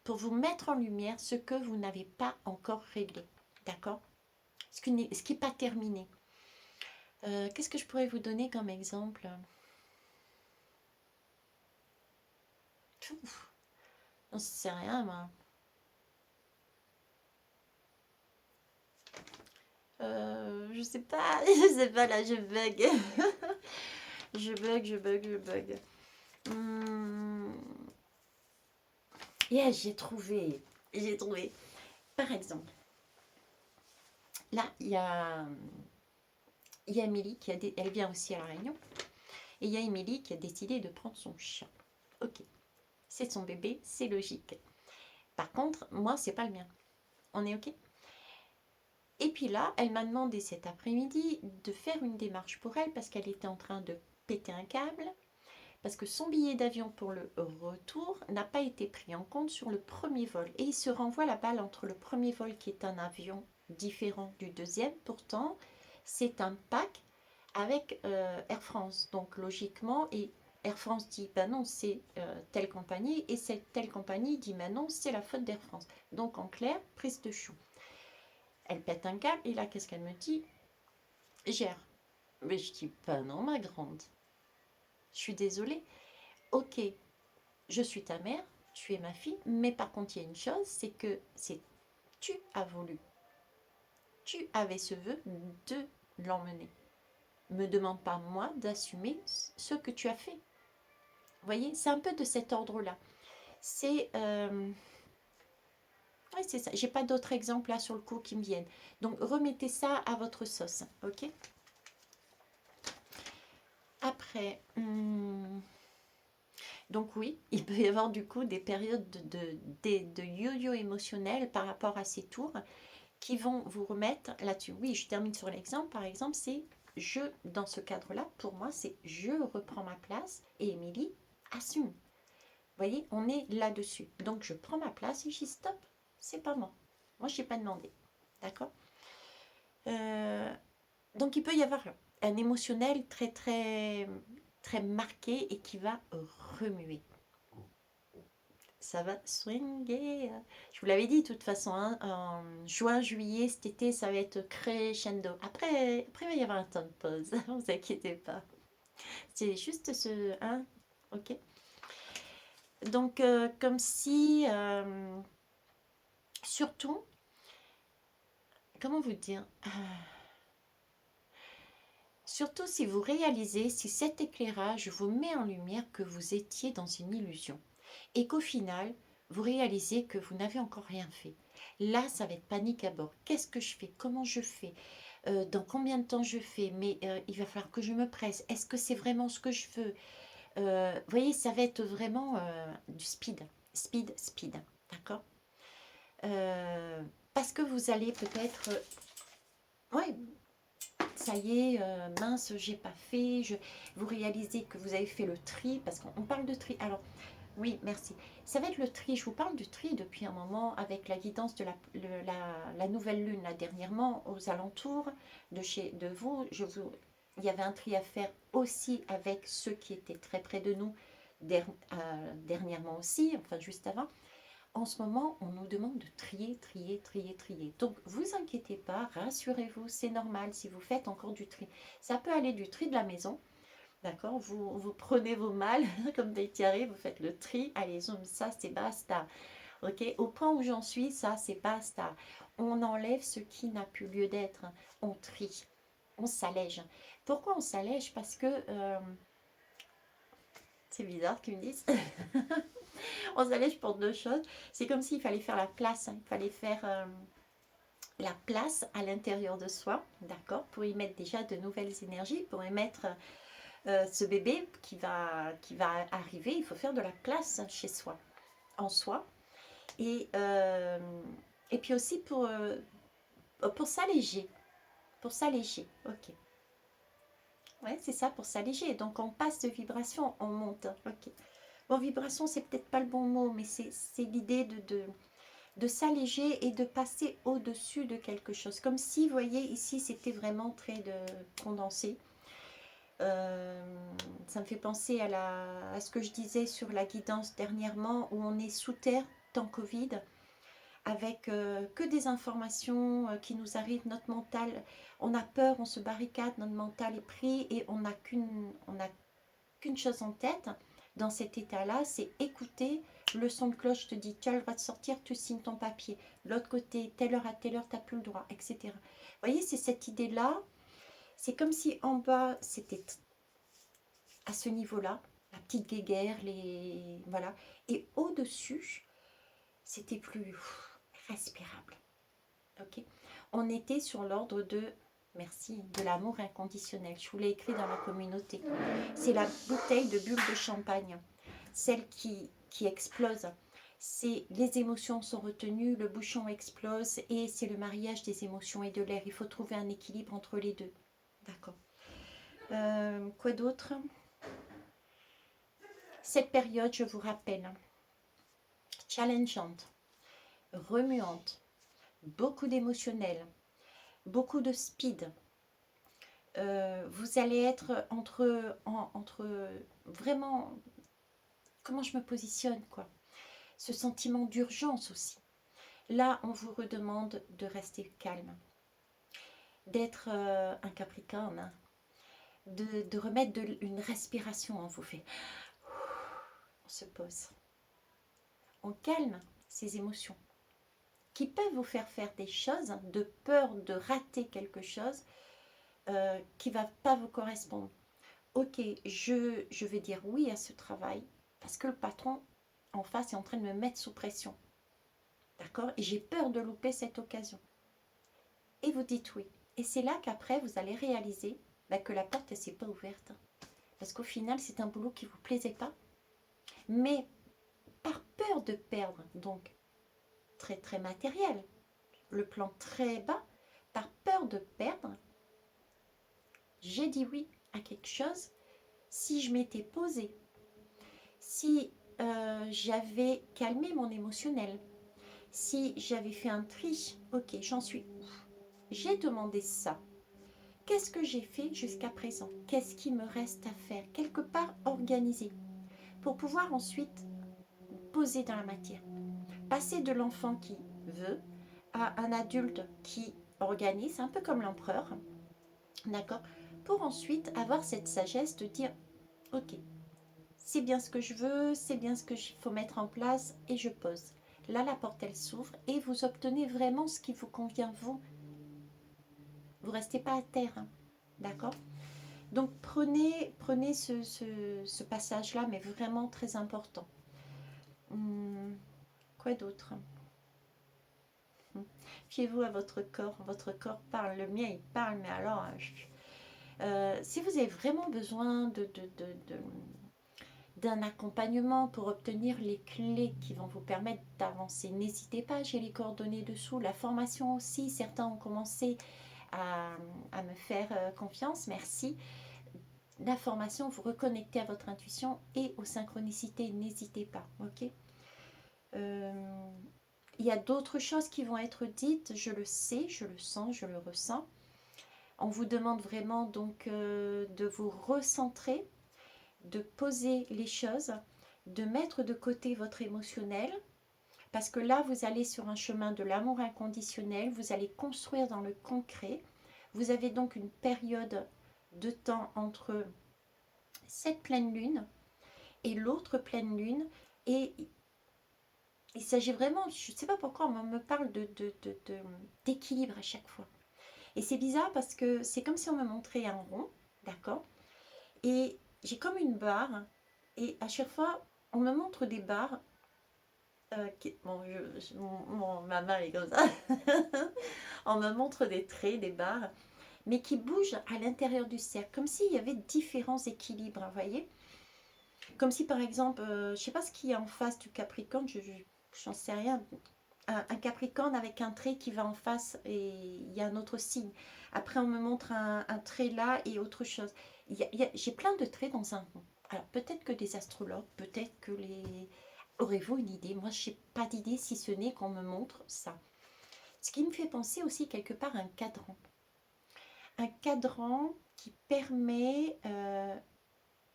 A: pour vous mettre en lumière ce que vous n'avez pas encore réglé. D'accord? Ce qui n'est pas terminé. Qu'est-ce que je pourrais vous donner comme exemple? On ne sait rien, moi. Je sais pas, je sais pas, là, je bug. Je bug. Yeah, j'ai trouvé. J'ai trouvé. Par exemple, là, il y a Émilie elle vient aussi à La Réunion. Et il y a Émilie qui a décidé de prendre son chien. Ok, c'est son bébé, c'est logique. Par contre, moi, c'est pas le mien. On est ok? Et puis là, elle m'a demandé cet après-midi de faire une démarche pour elle parce qu'elle était en train de péter un câble, parce que son billet d'avion pour le retour n'a pas été pris en compte sur le premier vol. Et il se renvoie la balle entre le premier vol, qui est un avion différent du deuxième. Pourtant, c'est un pack avec Air France. Donc, logiquement, et Air France dit, ben non, c'est telle compagnie. Et cette telle compagnie dit, ben non, c'est la faute d'Air France. Donc, en clair, prise de chou. Elle pète un câble. Et là, qu'est-ce qu'elle me dit? Gère. Mais je dis, ben non, ma grande. Je suis désolée. Ok, je suis ta mère, tu es ma fille, mais par contre, il y a une chose, c'est que c'est tu as voulu. Tu avais ce vœu de l'emmener. Me demande pas, moi, d'assumer ce que tu as fait. Vous voyez, c'est un peu de cet ordre-là. C'est... ouais, c'est ça. J'ai pas d'autres exemples là sur le coup qui me viennent. Donc, remettez ça à votre sauce, ok? Après... donc oui, il peut y avoir du coup des périodes de yo-yo émotionnel par rapport à ces tours qui vont vous remettre là-dessus. Oui, je termine sur l'exemple. Par exemple, c'est je, dans ce cadre-là, pour moi, c'est je reprends ma place et Émilie assume. Vous voyez, on est là-dessus. Donc, je prends ma place et je dis stop, c'est pas moi. Moi, je n'ai pas demandé. D'accord. Donc, il peut y avoir un émotionnel très, très, très marqué et qui va remuer. Ça va swinguer. Je vous l'avais dit de toute façon, hein, en juin, juillet, cet été, ça va être crescendo. Après, il va y avoir un temps de pause, ne vous inquiétez pas. C'est juste ce... Hein, ok. Donc, comme si... surtout, comment vous dire surtout si vous réalisez, si cet éclairage vous met en lumière que vous étiez dans une illusion et qu'au final, vous réalisez que vous n'avez encore rien fait. Là, ça va être panique à bord. Qu'est-ce que je fais? Comment je fais? Dans combien de temps je fais? Mais il va falloir que je me presse. Est-ce que c'est vraiment ce que je veux? Vous voyez, ça va être vraiment du speed. Speed, speed. D'accord. Parce que vous allez peut-être... ouais, ça y est, mince, j'ai pas fait. Vous réalisez que vous avez fait le tri, parce qu'on parle de tri. Alors, oui, merci. Ça va être le tri. Je vous parle du tri depuis un moment avec la guidance de la nouvelle lune, là, dernièrement, aux alentours de vous. Il y avait un tri à faire aussi avec ceux qui étaient très près de nous, dernièrement aussi, enfin juste avant. En ce moment, on nous demande de trier, trier, trier, trier. Donc, vous inquiétez pas, rassurez-vous, c'est normal si vous faites encore du tri. Ça peut aller du tri de la maison, d'accord, vous prenez vos malles, comme des tiarés, vous faites le tri. Allez, zoom, ça c'est basta. Ok, au point où j'en suis, ça c'est basta. On enlève ce qui n'a plus lieu d'être. On trie, on s'allège. Pourquoi on s'allège? Parce que... c'est bizarre qu'ils me disent. On s'allège pour deux choses. C'est comme s'il fallait faire la place. Il fallait faire la place à l'intérieur de soi, d'accord, pour y mettre déjà de nouvelles énergies, pour y mettre ce bébé qui va arriver. Il faut faire de la place chez soi, en soi. Et, et puis aussi pour s'alléger. Pour s'alléger, ok. Ouais, c'est ça, pour s'alléger. Donc on passe de vibration, on monte, ok. Bon, vibration, c'est peut-être pas le bon mot, mais c'est l'idée de s'alléger et de passer au-dessus de quelque chose. Comme si, vous voyez, ici, c'était vraiment très condensé. Ça me fait penser à ce que je disais sur la guidance dernièrement, où on est sous terre, temps Covid, avec que des informations qui nous arrivent, notre mental, on a peur, on se barricade, notre mental est pris et on n'a qu'une chose en tête dans cet état-là, c'est écouter le son de cloche te dit, tu as le droit de sortir, tu signes ton papier. De l'autre côté, telle heure à telle heure, tu n'as plus le droit, etc. Vous voyez, c'est cette idée-là. C'est comme si en bas, c'était à ce niveau-là, la petite guéguerre, voilà. Et au-dessus, c'était plus respirable. Ok. On était sur l'ordre merci, de l'amour inconditionnel. Je vous l'ai écrit dans la communauté. C'est la bouteille de bulle de champagne, celle qui explose. C'est les émotions sont retenues, le bouchon explose et c'est le mariage des émotions et de l'air. Il faut trouver un équilibre entre les deux. D'accord. Quoi d'autre? cette période, je vous rappelle, challengeante, remuante, beaucoup d'émotionnel, beaucoup de speed. Vous allez être entre vraiment, comment je me positionne, quoi. Ce sentiment d'urgence aussi. Là, on vous redemande de rester calme, d'être un Capricorne, hein, de remettre une respiration. On vous fait, on se pose, on calme ces émotions qui peuvent vous faire des choses de peur de rater quelque chose qui ne va pas vous correspondre. Ok, je vais dire oui à ce travail parce que le patron en face est en train de me mettre sous pression. D'accord? Et j'ai peur de louper cette occasion. Et vous dites oui. Et c'est là qu'après, vous allez réaliser que la porte, elle ne s'est pas ouverte. Parce qu'au final, c'est un boulot qui ne vous plaisait pas. Mais par peur de perdre, donc très très matériel, le plan très bas, par peur de perdre, j'ai dit oui à quelque chose. Si je m'étais posée, si j'avais calmé mon émotionnel, si j'avais fait un tri, ok, j'en suis où? J'ai demandé ça. Qu'est-ce que j'ai fait jusqu'à présent? Qu'est-ce qui me reste à faire? Quelque part organisé, pour pouvoir ensuite poser dans la matière. Passer de l'enfant qui veut à un adulte qui organise, un peu comme l'empereur, d'accord? Pour ensuite avoir cette sagesse de dire, ok, c'est bien ce que je veux, c'est bien ce qu'il faut mettre en place et je pose. Là, la porte, elle s'ouvre et vous obtenez vraiment ce qui vous convient, vous. Vous ne restez pas à terre, hein, d'accord? Donc, prenez ce passage-là, mais vraiment très important. Quoi d'autre? Fiez-vous à votre corps parle, le mien il parle, mais alors, si vous avez vraiment besoin d'un accompagnement pour obtenir les clés qui vont vous permettre d'avancer, n'hésitez pas, j'ai les coordonnées dessous, la formation aussi, certains ont commencé à me faire confiance, merci. La formation, vous reconnectez à votre intuition et aux synchronicités, n'hésitez pas, ok? Il y a d'autres choses qui vont être dites, je le sais, je le sens, je le ressens. On vous demande vraiment donc de vous recentrer, de poser les choses, de mettre de côté votre émotionnel, parce que là, vous allez sur un chemin de l'amour inconditionnel, vous allez construire dans le concret. Vous avez donc une période de temps entre cette pleine lune et l'autre pleine lune, et il s'agit vraiment, je ne sais pas pourquoi on me parle d'équilibre à chaque fois. Et c'est bizarre parce que c'est comme si on me montrait un rond, d'accord? Et j'ai comme une barre, et à chaque fois, on me montre des barres. Ma main est comme ça. On me montre des traits, des barres, mais qui bougent à l'intérieur du cercle, comme s'il y avait différents équilibres, vous voyez? Comme si par exemple, je ne sais pas ce qu'il y a en face du Capricorne, j'en sais rien. Un Capricorne avec un trait qui va en face et il y a un autre signe. Après, on me montre un trait là et autre chose. J'ai plein de traits dans un rond. Alors, peut-être que des astrologues, peut-être que les... Aurez-vous une idée? Moi, je n'ai pas d'idée si ce n'est qu'on me montre ça. Ce qui me fait penser aussi quelque part à un cadran. Un cadran qui permet,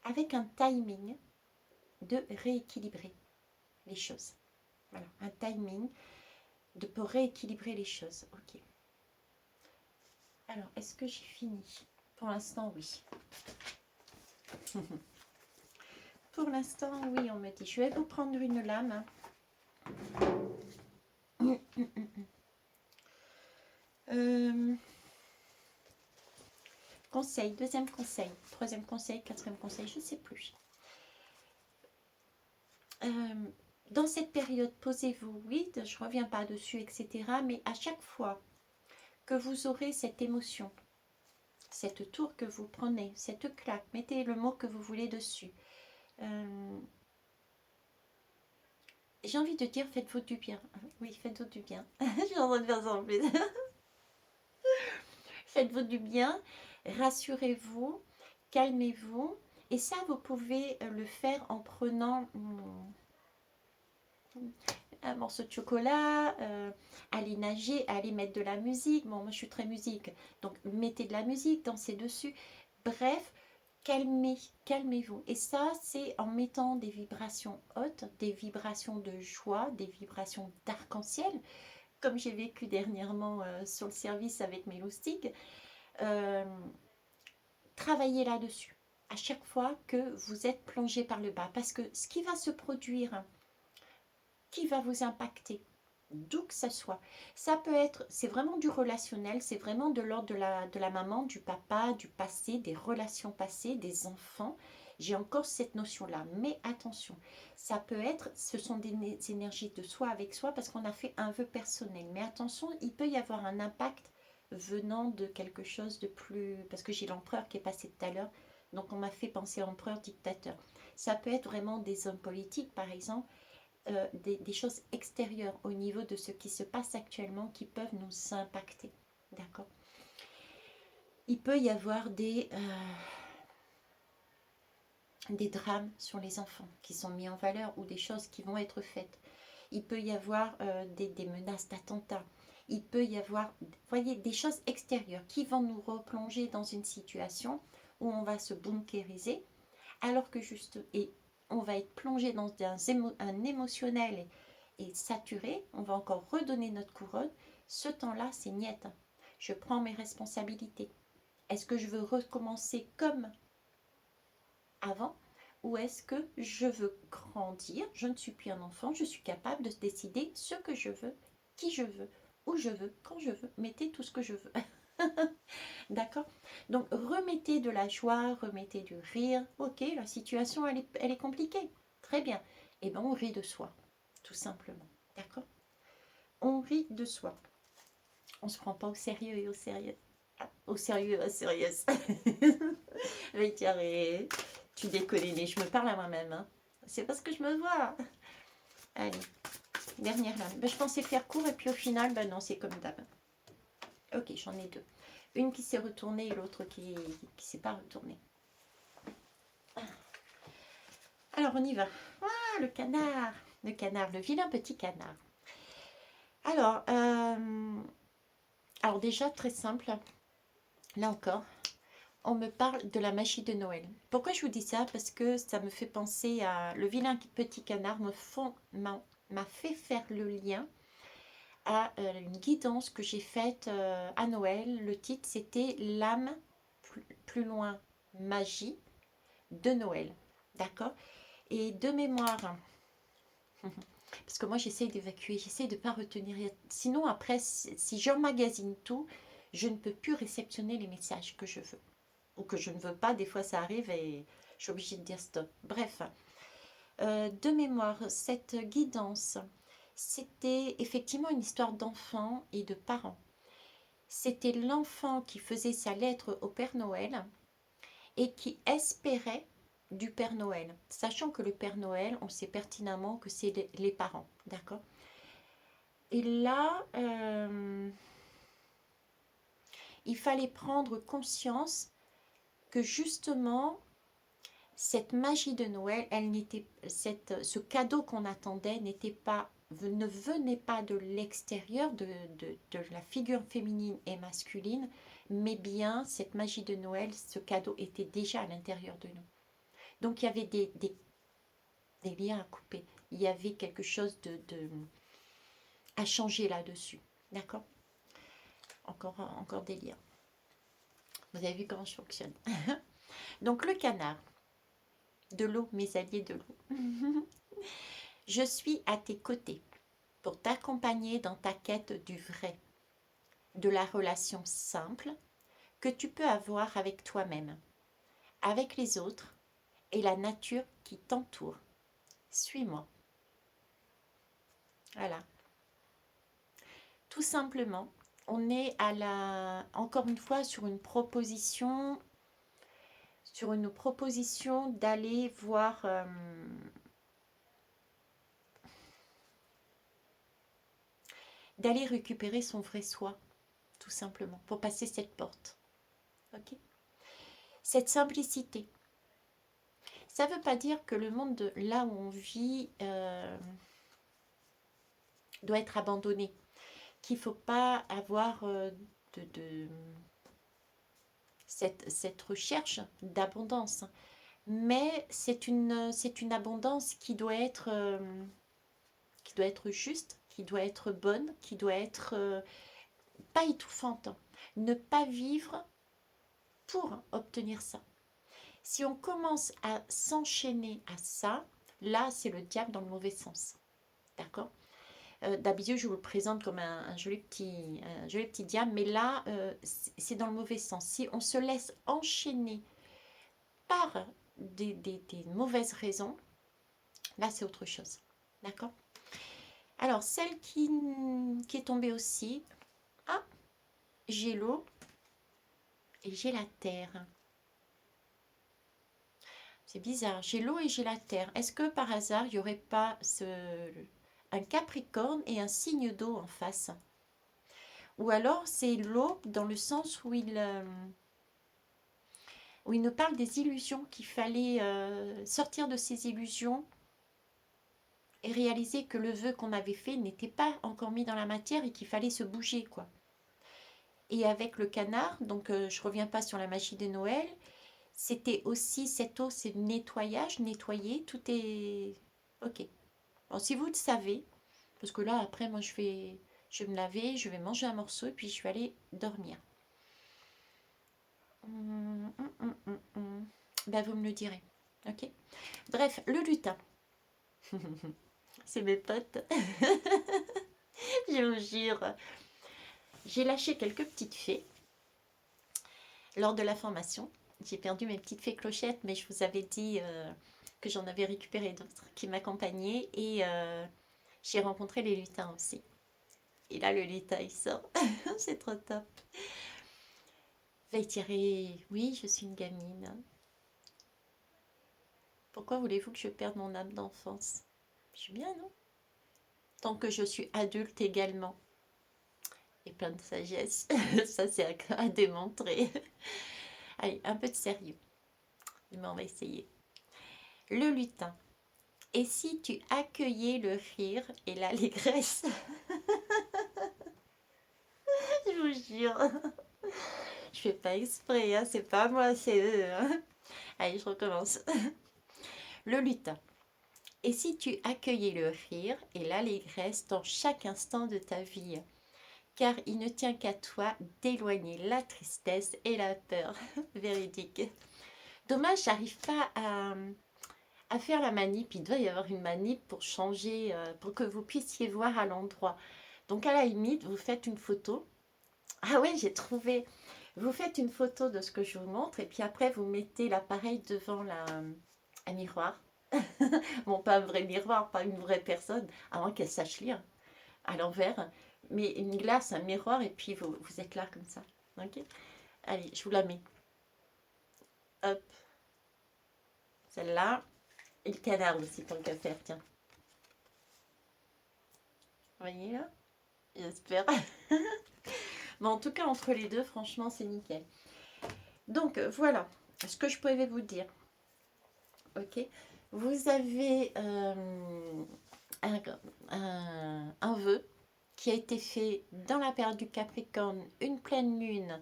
A: avec un timing, de rééquilibrer les choses. Voilà, un timing pour rééquilibrer les choses. Ok. Alors, est-ce que j'ai fini? Pour l'instant, oui. Pour l'instant, oui, on me dit. Je vais vous prendre une lame. Conseil, deuxième conseil, troisième conseil, quatrième conseil, je ne sais plus. Dans cette période, posez-vous, oui, je ne reviens pas dessus, etc. Mais à chaque fois que vous aurez cette émotion, cette tour que vous prenez, cette claque, mettez le mot que vous voulez dessus. J'ai envie de dire, faites-vous du bien. Oui, faites-vous du bien. J'ai envie de faire ça en plus. Faites-vous du bien, rassurez-vous, calmez-vous Et ça, vous pouvez le faire en prenant un morceau de chocolat, aller nager, aller mettre de la musique. Bon, moi je suis très musique, donc mettez de la musique, dansez dessus. Bref, calmez-vous. Et ça, c'est en mettant des vibrations hautes, des vibrations de joie, des vibrations d'arc-en-ciel, comme j'ai vécu dernièrement sur le service avec mes loustiques. Euh, Travaillez là-dessus à chaque fois que vous êtes plongé par le bas, parce que ce qui va se produire, qui va vous impacter, d'où que ça soit. Ça peut être, c'est vraiment du relationnel, c'est vraiment de l'ordre de la maman, du papa, du passé, des relations passées, des enfants. J'ai encore cette notion-là, mais attention, ça peut être, ce sont des énergies de soi avec soi parce qu'on a fait un vœu personnel. Mais attention, il peut y avoir un impact venant de quelque chose de plus... Parce que j'ai l'empereur qui est passé tout à l'heure, donc on m'a fait penser empereur, dictateur. Ça peut être vraiment des hommes politiques, par exemple, des choses extérieures au niveau de ce qui se passe actuellement qui peuvent nous impacter. D'accord. Il peut y avoir des drames sur les enfants qui sont mis en valeur ou des choses qui vont être faites. Il peut y avoir des menaces d'attentats. Il peut y avoir, voyez, des choses extérieures qui vont nous replonger dans une situation où on va se bunkériser, alors que juste, et on va être plongé dans un émotionnel et saturé, on va encore redonner notre couronne. Ce temps-là, c'est niette. Je prends mes responsabilités. Est-ce que je veux recommencer comme avant ou est-ce que je veux grandir? Je ne suis plus un enfant, je suis capable de décider ce que je veux, qui je veux, où je veux, quand je veux. Mettez tout ce que je veux. D'accord. Donc remettez de la joie, remettez du rire. Ok, la situation elle est compliquée. Très bien. Et bien on rit de soi, tout simplement. D'accord. On rit de soi. On se prend pas au sérieux et au sérieux. Ah, au sérieux, à sérieux. Mais tu déconnes, je me parle à moi-même. Hein. C'est parce que je me vois. Allez, dernière lame. Ben, je pensais faire court et puis au final, ben non, c'est comme d'hab. Ok, j'en ai deux. Une qui s'est retournée et l'autre qui s'est pas retournée. Alors on y va. Ah, le canard. Le canard, le vilain petit canard. Alors déjà, très simple. Là encore, on me parle de la magie de Noël. Pourquoi je vous dis ça? Parce que ça me fait penser à... Le vilain petit canard m'a fait faire le lien à une guidance que j'ai faite à Noël. Le titre, c'était L'âme plus loin magie de Noël. D'accord. Et de mémoire, parce que moi j'essaie d'évacuer, j'essaie de ne pas retenir. Sinon après, si j'emmagasine tout, je ne peux plus réceptionner les messages que je veux. Ou que je ne veux pas, des fois ça arrive et je suis obligée de dire stop. Bref, de mémoire, cette guidance, c'était effectivement une histoire d'enfant et de parents. C'était l'enfant qui faisait sa lettre au Père Noël et qui espérait du Père Noël, sachant que le Père Noël, on sait pertinemment que c'est les parents, d'accord. Et là, il fallait prendre conscience que justement, cette magie de Noël, ce cadeau qu'on attendait ne venait pas de l'extérieur, de la figure féminine et masculine, mais bien cette magie de Noël, ce cadeau était déjà à l'intérieur de nous. Donc il y avait des liens à couper, il y avait quelque chose à changer là-dessus, d'accord. Encore des liens. Vous avez vu comment je fonctionne. Donc le canard, de l'eau, mes alliés de l'eau. Je suis à tes côtés pour t'accompagner dans ta quête du vrai, de la relation simple que tu peux avoir avec toi-même, avec les autres et la nature qui t'entoure. Suis-moi. Voilà. Tout simplement, on est encore une fois sur une proposition d'aller voir d'aller récupérer son vrai soi, tout simplement, pour passer cette porte. Ok. Cette simplicité, Ça ne veut pas dire que le monde de là où on vit doit être abandonné, qu'il ne faut pas avoir de cette recherche d'abondance. Mais c'est une abondance qui doit être juste, qui doit être bonne, qui doit être pas étouffante. Ne pas vivre pour obtenir ça. Si on commence à s'enchaîner à ça, là, c'est le diable dans le mauvais sens. D'accord. D'habitude, je vous le présente comme un joli petit diable, mais là, c'est dans le mauvais sens. Si on se laisse enchaîner par des mauvaises raisons, là, c'est autre chose. D'accord. Alors, celle qui est tombée aussi, ah, j'ai l'eau et j'ai la terre. C'est bizarre, j'ai l'eau et j'ai la terre. Est-ce que par hasard, il n'y aurait pas un Capricorne et un signe d'eau en face? Ou alors c'est l'eau dans le sens où il nous parle des illusions, qu'il fallait sortir de ces illusions et réaliser que le vœu qu'on avait fait n'était pas encore mis dans la matière et qu'il fallait se bouger, quoi. Et avec le canard, donc je reviens pas sur la magie de Noël, c'était aussi cette eau, c'est nettoyage, nettoyer, tout est ok. Bon, si vous le savez, parce que là après moi je vais me laver, je vais manger un morceau et puis je vais aller dormir. Ben, vous me le direz, ok. Bref, le lutin, c'est mes potes, je vous jure. J'ai lâché quelques petites fées lors de la formation. J'ai perdu mes petites fées clochettes, mais je vous avais dit que j'en avais récupéré d'autres qui m'accompagnaient. Et j'ai rencontré les lutins aussi. Et là, le lutin, il sort. C'est trop top. Va tirer. Oui, je suis une gamine. Pourquoi voulez-vous que je perde mon âme d'enfance? Je suis bien, non? Tant que je suis adulte également. Et plein de sagesse. Ça, c'est à démontrer. Allez, un peu de sérieux. Mais on va essayer. Le lutin. Et si tu accueillais le rire et l'allégresse? Je vous jure. Je fais pas exprès, hein, c'est pas moi, c'est eux. Hein. Allez, je recommence. Le lutin. Et si tu accueillais le rire et l'allégresse dans chaque instant de ta vie? Car il ne tient qu'à toi d'éloigner la tristesse et la peur. Véridique. Dommage, j'arrive pas à faire la manip. Il doit y avoir une manip pour changer, pour que vous puissiez voir à l'endroit. Donc à la limite, vous faites une photo. Ah ouais, j'ai trouvé. Vous faites une photo de ce que je vous montre et puis après vous mettez l'appareil devant un miroir. Bon, pas un vrai miroir, pas une vraie personne, avant qu'elle sache lire à l'envers. Mais une glace, un miroir et puis vous êtes là comme ça. Ok. Allez, je vous la mets. Hop. Celle-là. Et le canard aussi, tant qu'à faire, tiens. Vous voyez là? J'espère. Mais en tout cas, entre les deux, franchement, c'est nickel. Donc, voilà ce que je pouvais vous dire. Ok. Vous avez un vœu qui a été fait dans la période du Capricorne, une pleine lune,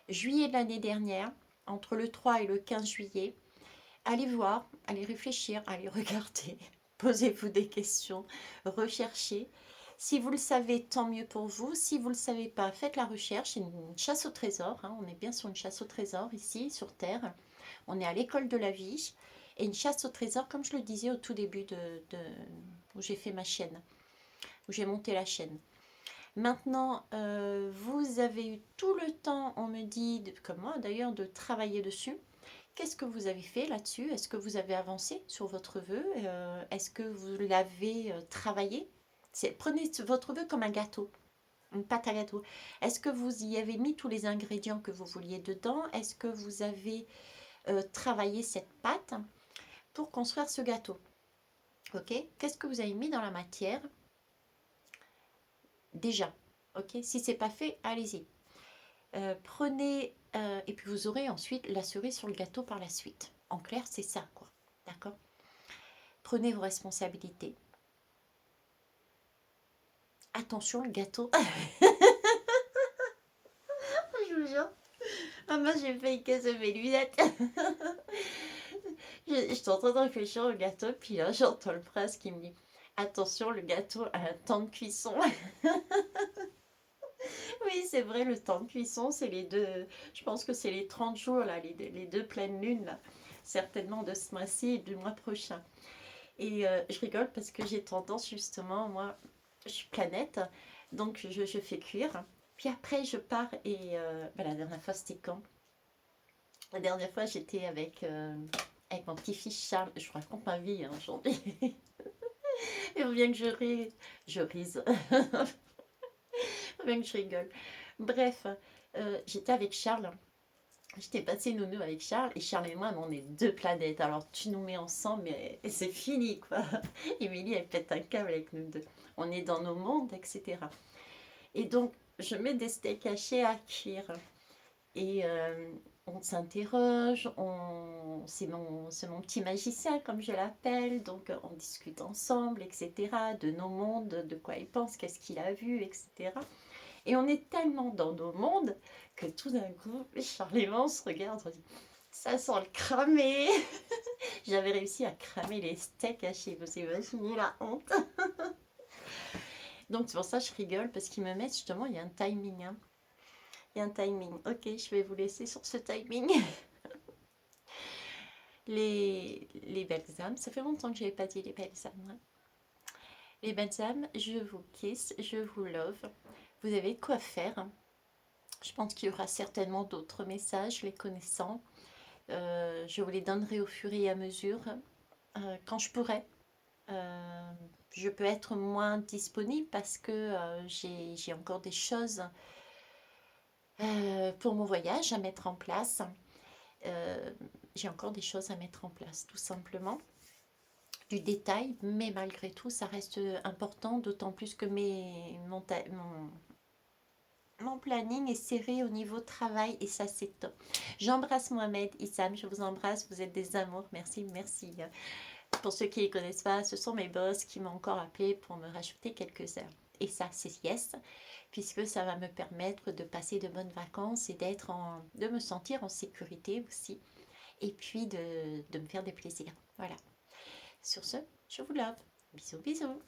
A: juillet de l'année dernière, entre le 3 et le 15 juillet. Allez voir, allez réfléchir, allez regarder, posez-vous des questions, recherchez. Si vous le savez, tant mieux pour vous. Si vous ne le savez pas, faites la recherche. C'est une chasse au trésor. Hein. On est bien sur une chasse au trésor ici, sur Terre. On est à l'école de la vie. Et une chasse au trésor, comme je le disais au tout début où j'ai fait ma chaîne, où j'ai monté la chaîne. Maintenant, vous avez eu tout le temps, on me dit, comme moi d'ailleurs, de travailler dessus. Qu'est-ce que vous avez fait là-dessus? Est-ce que vous avez avancé sur votre vœu? Est-ce que vous l'avez travaillé? Prenez votre vœu comme un gâteau, une pâte à gâteau. Est-ce que vous y avez mis tous les ingrédients que vous vouliez dedans? Est-ce que vous avez travaillé cette pâte pour construire ce gâteau? Ok. Qu'est-ce que vous avez mis dans la matière? Déjà. Ok. Si c'est pas fait, allez-y. Prenez et puis vous aurez ensuite la cerise sur le gâteau par la suite. En clair, c'est ça, quoi. D'accord? Prenez vos responsabilités. Attention, le gâteau. Je vous jure. Ah, moi, j'ai failli casser mes lunettes. J'étais en train de réfléchir au gâteau, puis là, j'entends le prince qui me dit attention, le gâteau a un temps de cuisson. Oui, c'est vrai, le temps de cuisson, c'est les deux. Je pense que c'est les 30 jours, là, les deux pleines lunes, là. Certainement de ce mois-ci et du mois prochain. Et je rigole parce que j'ai tendance, justement, moi, je suis planète, donc je fais cuire. Puis après, je pars et la dernière fois, c'était quand? La dernière fois, j'étais avec mon petit-fils Charles. Je vous raconte ma vie hein, aujourd'hui. Il faut bien que je rise. Il faut bien que je rigole. Bref, j'étais avec Charles. J'étais passée nounou avec Charles. Et Charles et moi, on est deux planètes. Alors, tu nous mets ensemble, mais c'est fini, quoi. Émilie, elle pète un câble avec nous deux. On est dans nos mondes, etc. Et donc, je mets des steaks hachés à cuire. Et on s'interroge, c'est mon petit magicien comme je l'appelle, donc on discute ensemble, etc. De nos mondes, de quoi il pense, qu'est-ce qu'il a vu, etc. Et on est tellement dans nos mondes que tout d'un coup, Charles et moi, on se regarde, on dit ça sent le cramé. J'avais réussi à cramer les steaks hachés, vous imaginez la honte. Donc c'est pour ça que je rigole, parce qu'ils me mettent justement, il y a un timing. Hein. Il y a un timing. Ok, je vais vous laisser sur ce timing. Les belles âmes, ça fait longtemps que je n'avais pas dit les belles âmes. Hein. Les belles âmes, je vous kiss, je vous love. Vous avez de quoi faire. Je pense qu'il y aura certainement d'autres messages, les connaissant. Je vous les donnerai au fur et à mesure, quand je pourrai. Je peux être moins disponible parce que j'ai encore des choses pour mon voyage à mettre en place. J'ai encore des choses à mettre en place, tout simplement. Du détail, mais malgré tout, ça reste important, d'autant plus que mon planning est serré au niveau travail et ça, c'est top. J'embrasse Mohamed, Issam, je vous embrasse, vous êtes des amours, merci, merci. Pour ceux qui ne les connaissent pas, ce sont mes boss qui m'ont encore appelé pour me rajouter quelques heures. Et ça, c'est yes, puisque ça va me permettre de passer de bonnes vacances et de me sentir en sécurité aussi. Et puis de me faire des plaisirs. Voilà. Sur ce, je vous love. Bisous, bisous.